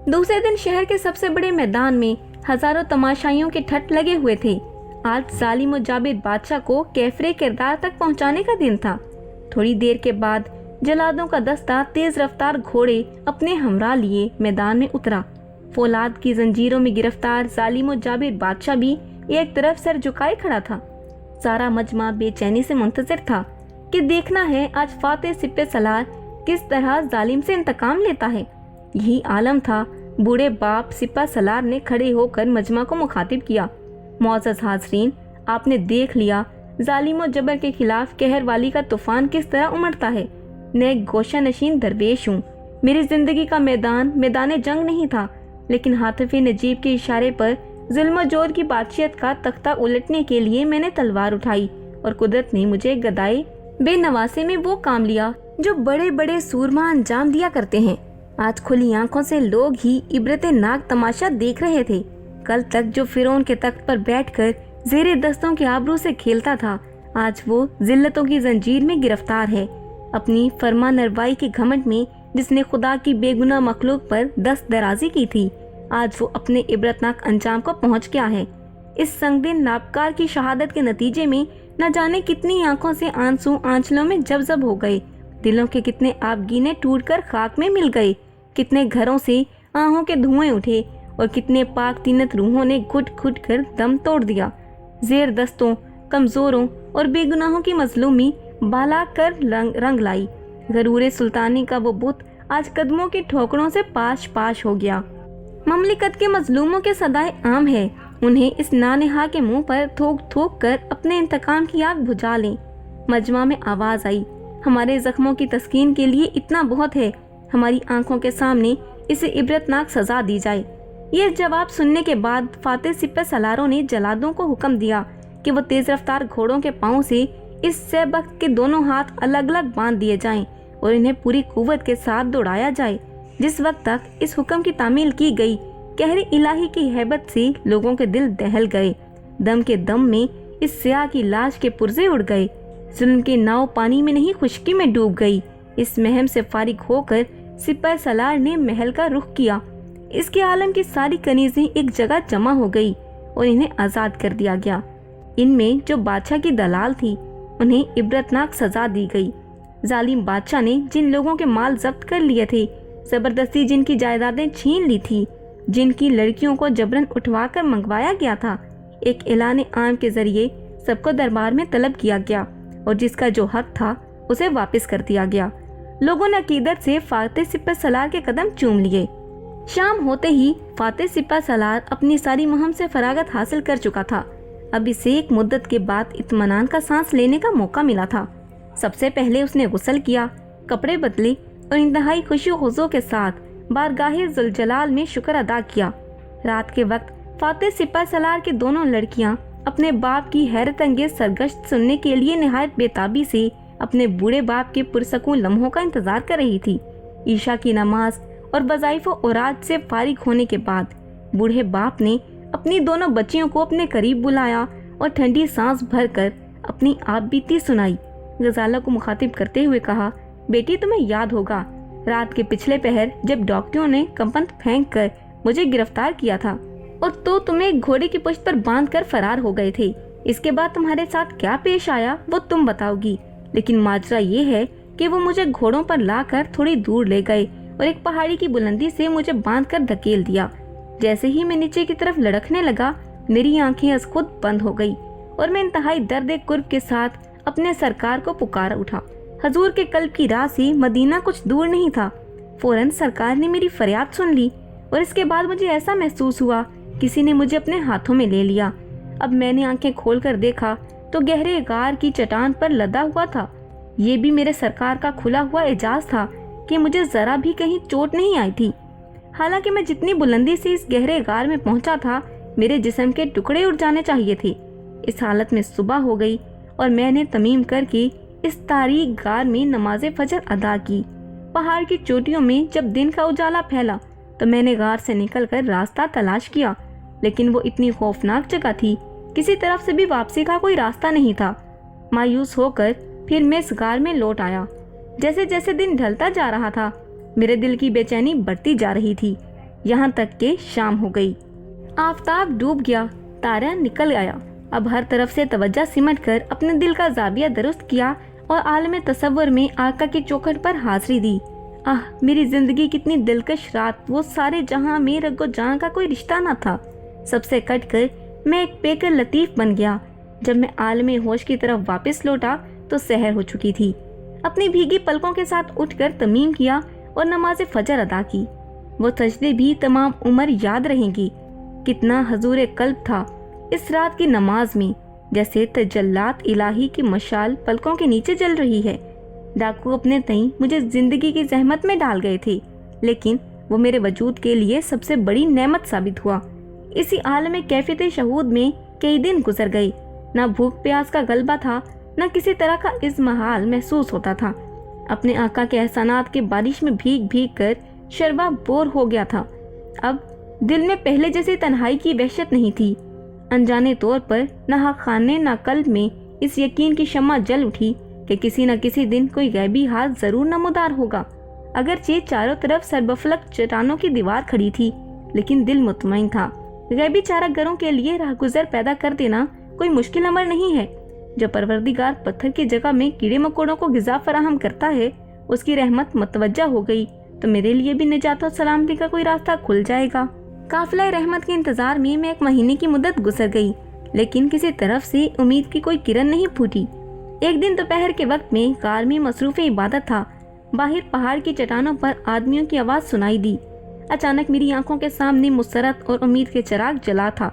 दूसरे दिन शहर के सबसे बड़े मैदान में हजारों तमाशाइयों के ठट लगे हुए थे। आज जालिम और जाबिर बादशाह को कैफरे किरदार तक पहुंचाने का दिन था। थोड़ी देर के बाद जलादों का दस्ता तेज रफ्तार घोड़े अपने हमरा लिए मैदान में उतरा। फौलाद की जंजीरों में गिरफ्तार जालिम और जाबिर बादशाह भी एक तरफ सर झुकाए खड़ा था। सारा मजमा बेचैनी से मुंतजिर था कि देखना है आज फाते सिपे सलार किस तरह जालिम से इंतकाम लेता है। यही आलम था बूढ़े बाप सिपा सलार ने खड़े होकर मजमा को मुखातिब किया। मुअज़्ज़ज़ हाज़रीन, आपने देख लिया जालिम और जबर के खिलाफ कहर वाली का तूफान किस तरह उमड़ता है। मैं एक गोशा नशीन दरवेश हूँ। मेरी जिंदगी का मैदान जंग नहीं था, लेकिन हातिफ नजीब के इशारे पर जुल्म जोर की बादशाहत का तख्ता उलटने के लिए मैंने तलवार उठाई और कुदरत ने मुझे गदाए बेनवासे में वो काम लिया जो बड़े बड़े सूरमा अंजाम दिया करते हैं। आज खुली आंखों से लोग ही इबरत नाक तमाशा देख रहे थे। कल तक जो फिरौन के तख्त पर बैठकर ज़ेरे दस्तों के आबरू से खेलता था, आज वो जिल्लतों की जंजीर में गिरफ्तार है। अपनी फरमा नरवाई के घमंड में जिसने खुदा की बेगुनाह मखलूक पर दस्त दराजी की थी, आज वो अपने इबरतनाक अंजाम को पहुंच गया है। इस संगदिन नापकार की शहादत के नतीजे में न जाने कितनी आंखों से आंसू आंचलों में जब हो गए, दिलों के कितने आबगीने टूटकर खाक में मिल गए, कितने घरों से आहों के धुएं उठे और कितने पाक तीनत रूहों ने घुट घुट कर दम तोड़ दिया। जेर दस्तों, कमजोरों और बेगुनाहों की मजलूमी बाला कर रंग लाई। गरूरे सुल्तानी का वो बुत आज कदमों के ठोकरों से पाश पाश हो गया। ममलिकत के मजलूमों के सदाए आम है उन्हें इस नानेहा के मुंह पर थूक थूक कर अपने इंतकाम की आग बुझा लें। मजमा में आवाज आई, हमारे जख्मों की तस्कीन के लिए इतना बहुत है, हमारी आंखों के सामने इसे इबरतनाक सजा दी जाए। ये जवाब सुनने के बाद फातेह सिपह सलारों ने जलादों को हुक्म दिया कि वो तेज रफ्तार घोड़ों के पाँव से इस सैबख्त के दोनों हाथ अलग अलग बांध दिए जाएं और इन्हें पूरी कुव्वत के साथ दौड़ाया जाए। जिस वक्त तक इस हुक्म की तामील की गई, कहरे इलाही की हैबत से लोगों के दिल दहल गए। दम के दम में इस स्याह की लाश के पुर्जे उड़ गए। जुल्म की नाव पानी में नहीं खुश्की में डूब गई। इस महम से फारिग होकर सिपह सलार ने महल का रुख किया। इसके आलम की सारी कनीजें एक जगह जमा हो गई और इन्हें आज़ाद कर दिया गया। इनमें जो बादशाह की दलाल थी, उन्हें इबरतनाक सजा दी गई। जालिम बादशाह ने जिन लोगों के माल जब्त कर लिए थे, जबरदस्ती जिनकी जायदादें छीन ली थी, जिनकी लड़कियों को जबरन उठवा कर मंगवाया गया था, एक ऐलान आम के जरिए सबको दरबार में तलब किया गया और जिसका जो हक था उसे वापस कर दिया गया। लोगों ने अकीदत से फातेह सिपह सलार के कदम चूम लिए। शाम होते ही फातेह सिपह सलार अपनी सारी मुहिम से फरागत हासिल कर चुका था। अब इसे एक मुद्दत के बाद इत्मीनान का सांस लेने का मौका मिला था। सबसे पहले उसने गुस्ल किया, कपड़े बदले और इंतहाई खुशी खुजू के साथ बारगाहे जुलजलाल में शुक्र अदा किया। रात के वक्त फातेह सिपह सलार की दोनों लड़कियां अपने बाप की हैरत अंगेज सरगश्त सुनने के लिए निहायत बेताबी से अपने बूढ़े बाप के पुरसकून लम्हों का इंतजार कर रही थी। ईशा की नमाज और वज़ाइफ और औराद से फारिग होने के बाद बूढ़े बाप ने अपनी दोनों बच्चियों को अपने करीब बुलाया और ठंडी सांस भरकर अपनी आप बीती सुनाई। गजाला को मुखातिब करते हुए कहा, बेटी तुम्हें याद होगा रात के पिछले पहर जब डॉक्टरों ने कंपन फेंक कर मुझे गिरफ्तार किया था और तो तुम्हें एक घोड़े की पुश्त पर बांध कर फरार हो गए थे। इसके बाद तुम्हारे साथ क्या पेश आया वो तुम बताओगी, लेकिन माजरा ये है कि वो मुझे घोड़ों पर लाकर थोड़ी दूर ले गए और एक पहाड़ी की बुलंदी से मुझे बांध कर धकेल दिया। जैसे ही मैं नीचे की तरफ लुढ़कने लगा, मेरी आंखें अज खुद बंद हो गई और मैं इंतहाई दर्द कुर्ब के साथ अपने सरकार को पुकार उठा। हजूर के कल्ब की राह से मदीना कुछ दूर नहीं था। फौरन सरकार ने मेरी फरियाद सुन ली और इसके बाद मुझे ऐसा महसूस हुआ किसी ने मुझे अपने हाथों में ले लिया। अब मैंने आंखें खोलकर देखा तो गहरे गार की चट्टान पर लदा हुआ था। ये भी मेरे सरकार का खुला हुआ एजाज था कि मुझे जरा भी कहीं चोट नहीं आई थी। हालांकि मैं जितनी बुलंदी से इस गहरे गार में पहुंचा था, मेरे जिस्म के टुकड़े उड़ जाने चाहिए थे। इस हालत में सुबह हो गई और मैंने तमीम करके इस तारीक गार में नमाज फजर अदा की। पहाड़ की चोटियों में जब दिन का उजाला फैला तो मैंने गार से निकलकर रास्ता तलाश किया, लेकिन वो इतनी खौफनाक जगह थी, किसी तरफ से भी वापसी का कोई रास्ता नहीं था। मायूस होकर फिर मैं इस गार में लौट आया। जैसे जैसे दिन ढलता जा रहा था, मेरे दिल की बेचैनी बढ़ती जा रही थी, यहाँ तक कि शाम हो गई। आफताब डूब गया, तारा निकल आया। अब हर तरफ से तवज्जो सिमट कर अपने दिल का जाविया दुरुस्त किया और आलम तसव्वुर में आका की चौखट पर हाजिरी दी। आह, मेरी जिंदगी कितनी दिलकश रात। वो सारे जहां में रगो जहां का कोई रिश्ता न था। सबसे कट कर मैं एक पेकर लतीफ बन गया। जब मैं आलम होश की तरफ वापस लौटा तो सहर हो चुकी थी। अपनी भीगी पलकों के साथ उठकर तमीम किया और नमाज फजर अदा की। वो सजदे भी तमाम उम्र याद रहेंगी। कितना हजूर कल्ब था इस रात की नमाज में, जैसे तजल्लात इलाही की मशाल पलकों के नीचे जल रही है। डाकू अपने तई मुझे जिंदगी की जहमत में डाल गए थे, लेकिन वो मेरे वजूद के लिए सबसे बड़ी नेमत साबित हुआ। इसी आलम कैफियत शहूद में कई दिन गुजर गए। ना भूख प्यास का गलबा था, न किसी तरह का इज़्महाल महसूस होता था। अपने आका के एहसानात के बारिश में भीग भीग कर शर्बा बोर हो गया था। अब दिल में पहले जैसी तन्हाई की वहशत नहीं थी। अनजाने तौर पर ना खाने ना कल्ब में इस यकीन की शम्मा जल उठी कि किसी न किसी दिन कोई गैबी हाथ जरूर नमोदार होगा। अगरचे चारों तरफ सरबफलक चट्टानों की दीवार खड़ी थी, लेकिन दिल मुतमईन था। गैबी चारागरों के लिए राहगुजर पैदा कर देना कोई मुश्किल अमर नहीं है। जो परवरदिगार पत्थर की जगह में कीड़े मकोड़ों को गिज़ा फराहम करता है, उसकी रहमत मतवज्जा हो गई तो मेरे लिए भी निजात और सलामती का कोई रास्ता खुल जाएगा। काफिला रहमत के इंतजार में मैं 1 महीने की मुद्दत गुजर गई, लेकिन किसी तरफ से उम्मीद की कोई किरण नहीं फूटी। एक दिन दोपहर के वक्त में कार में मसरूफ इबादत था। बाहर पहाड़ की चट्टानों पर आदमियों की आवाज़ सुनाई दी। अचानक मेरी आंखों के सामने मुसरत और उम्मीद के चिराग जला था।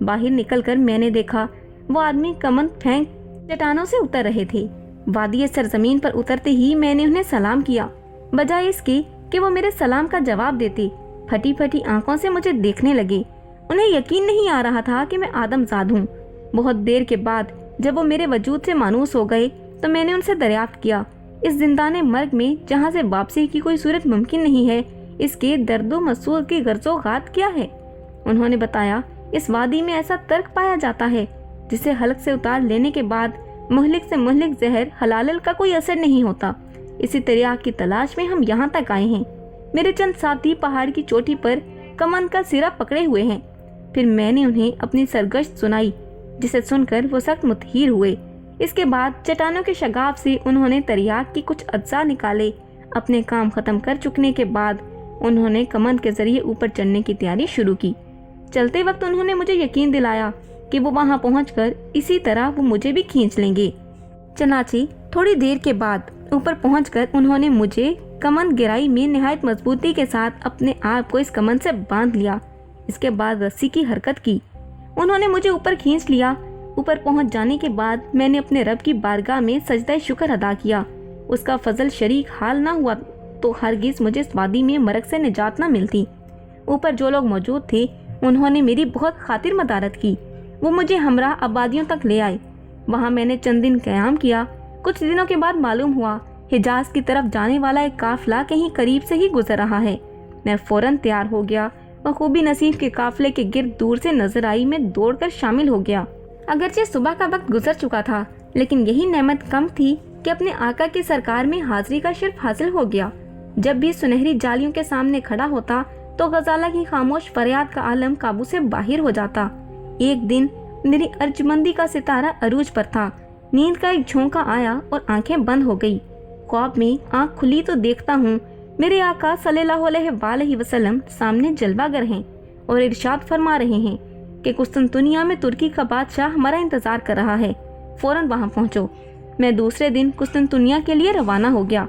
बाहर निकलकर मैंने देखा वो आदमी कमन फेंक चट्टानों से उतर रहे थे। वादी सरजमीन पर उतरते ही मैंने उन्हें सलाम किया। बजाय इसके कि वो मेरे सलाम का जवाब देते, फटी फटी आंखों से मुझे देखने लगे। उन्हें यकीन नहीं आ रहा था कि मैं आदमजाद हूँ। बहुत देर के बाद जब वो मेरे वजूद से मानूस हो गए तो मैंने उनसे दरियाफ्त किया, इस जिंदाने मर्ग में जहाँ से वापसी की कोई सूरत मुमकिन नहीं है, इसके दर्दो मसूल की गर्जो गात क्या है। उन्होंने बताया, इस वादी में ऐसा तर्क पाया जाता है जिसे हलक से उतार लेने के बाद मुहलिक से मुहलिक जहर हलाल का कोई असर नहीं होता। इसी तरियाक की तलाश में हम यहाँ तक आए हैं। मेरे चंद साथी पहाड़ की चोटी पर कमान का सिरा पकड़े हुए हैं। फिर मैंने उन्हें अपनी सरगश्त सुनाई, जिसे सुनकर वो सख्त मुतहिर हुए। इसके बाद चट्टानों के शगाफ से उन्होंने तरियाक की कुछ अज्जा निकाले। अपने काम खत्म कर चुकने के बाद उन्होंने कमान के जरिए ऊपर चढ़ने की तैयारी शुरू की। चलते वक्त उन्होंने मुझे यकीन दिलाया कि वो वहां पहुंचकर इसी तरह वो मुझे भी खींच लेंगे। चनाचे थोड़ी देर के बाद ऊपर पहुंचकर उन्होंने मुझे कमान गिराई में निहायत मजबूती के साथ अपने आप को इस कमान से बांध लिया। इसके बाद रस्सी की हरकत की। उन्होंने मुझे ऊपर खींच लिया। ऊपर पहुंच जाने के बाद मैंने अपने रब की बारगाह में सजदा शुक्र अदा किया। उसका फजल शरीक हाल ना हुआ तो हरगिज मुझे इस वादी में मरग से निजात न मिलती। ऊपर जो लोग मौजूद थे उन्होंने मेरी बहुत खातिर मदारत की। वो मुझे हमरा आबादियों तक ले आए। वहाँ मैंने चंद दिन क़याम किया। कुछ दिनों के बाद मालूम हुआ हिजाज की तरफ जाने वाला एक काफिला कहीं करीब से ही गुजर रहा है। मैं फौरन तैयार हो गया। बखूबी नसीब के काफिले के गिर्द दूर से नजर आई। मैं दौड़कर शामिल हो गया। अगरचे सुबह का वक्त गुजर चुका था, लेकिन यही नेमत कम थी कि अपने आका की सरकार में हाजिरी का शर्फ हासिल हो गया। जब भी सुनहरी जालियों के सामने खड़ा होता तो गजाला की खामोश फरियाद का आलम काबू से बाहर हो जाता। एक दिन मेरी अर्जमंदी का सितारा अरूज पर था। नींद का एक झोंका आया और आंखें बंद हो गई। ख्वाब में आंख खुली तो देखता हूँ मेरे आका सल्लल्लाहु अलैहि वसल्लम सामने जलवागर हैं और इरशाद फरमा रहे हैं कि कुस्तुनतुनिया में तुर्की का बादशाह हमारा इंतजार कर रहा है, फौरन वहाँ पहुँचो। मैं दूसरे दिन कुस्तुनतुनिया के लिए रवाना हो गया।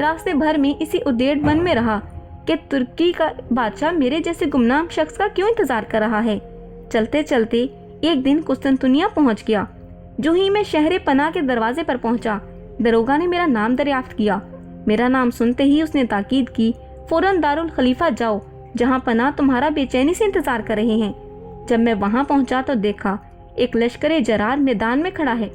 रास्ते भर में इसी उद्देड़ मन में रहा कि तुर्की का बादशाह मेरे जैसे गुमनाम शख्स का क्यों इंतजार कर रहा है। चलते चलते एक दिन कुस्तुनतुनिया पहुँच गया। जो ही मैं शहर पनाह के दरवाजे पर पहुँचा, दरोगा ने मेरा नाम दरियाफ्त किया। मेरा नाम सुनते ही उसने ताकीद की, फौरन दारुल खलीफा जाओ, जहाँ पनाह तुम्हारा बेचैनी से इंतजार कर रहे हैं। जब मैं वहाँ पहुँचा तो देखा एक लश्कर जरार मैदान में खड़ा है।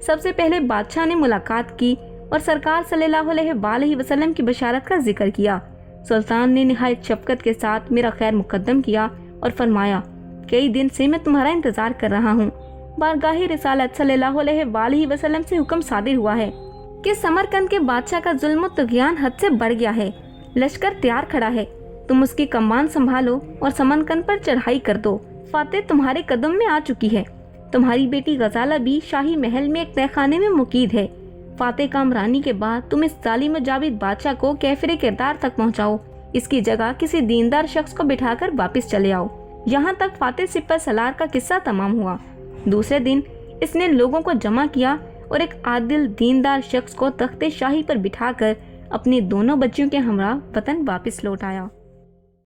सबसे पहले बादशाह ने मुलाकात की और सरकार सल्लल्लाहु अलैहि वसल्लम की बशारत का जिक्र किया। सुल्तान ने निहायत शफकत के साथ मेरा खैर मुकद्दम किया और फरमाया, कई दिन से मैं तुम्हारा इंतजार कर रहा हूँ। बारगाही रिसालत सल्लल्लाहु अलैहि वसल्लम से हुक्म सादिर हुआ है कि समरकंद के बादशाह का जुल्म तुग़यान हद से बढ़ गया है। लश्कर तैयार खड़ा है, तुम उसकी कमान संभालो और समरकंद पर चढ़ाई कर दो। फातेह तुम्हारे कदम में आ चुकी है। तुम्हारी बेटी गजाला भी शाही महल में एक तहखाने में मुकीद है। फातेह कामरानी के बाद तुम इस जालिम जाविद बादशाह को कैफिर किरदार तक पहुँचाओ। इसकी जगह किसी दीनदार शख्स को बिठाकर वापस चले आओ। यहाँ तक फातेह सिपह सलार का किस्सा तमाम हुआ। दूसरे दिन इसने लोगों को जमा किया और एक आदिल दीनदार शख्स को तख्ते शाही पर बिठाकर अपनी दोनों बच्चियों के हमरा वतन वापस लौट आया।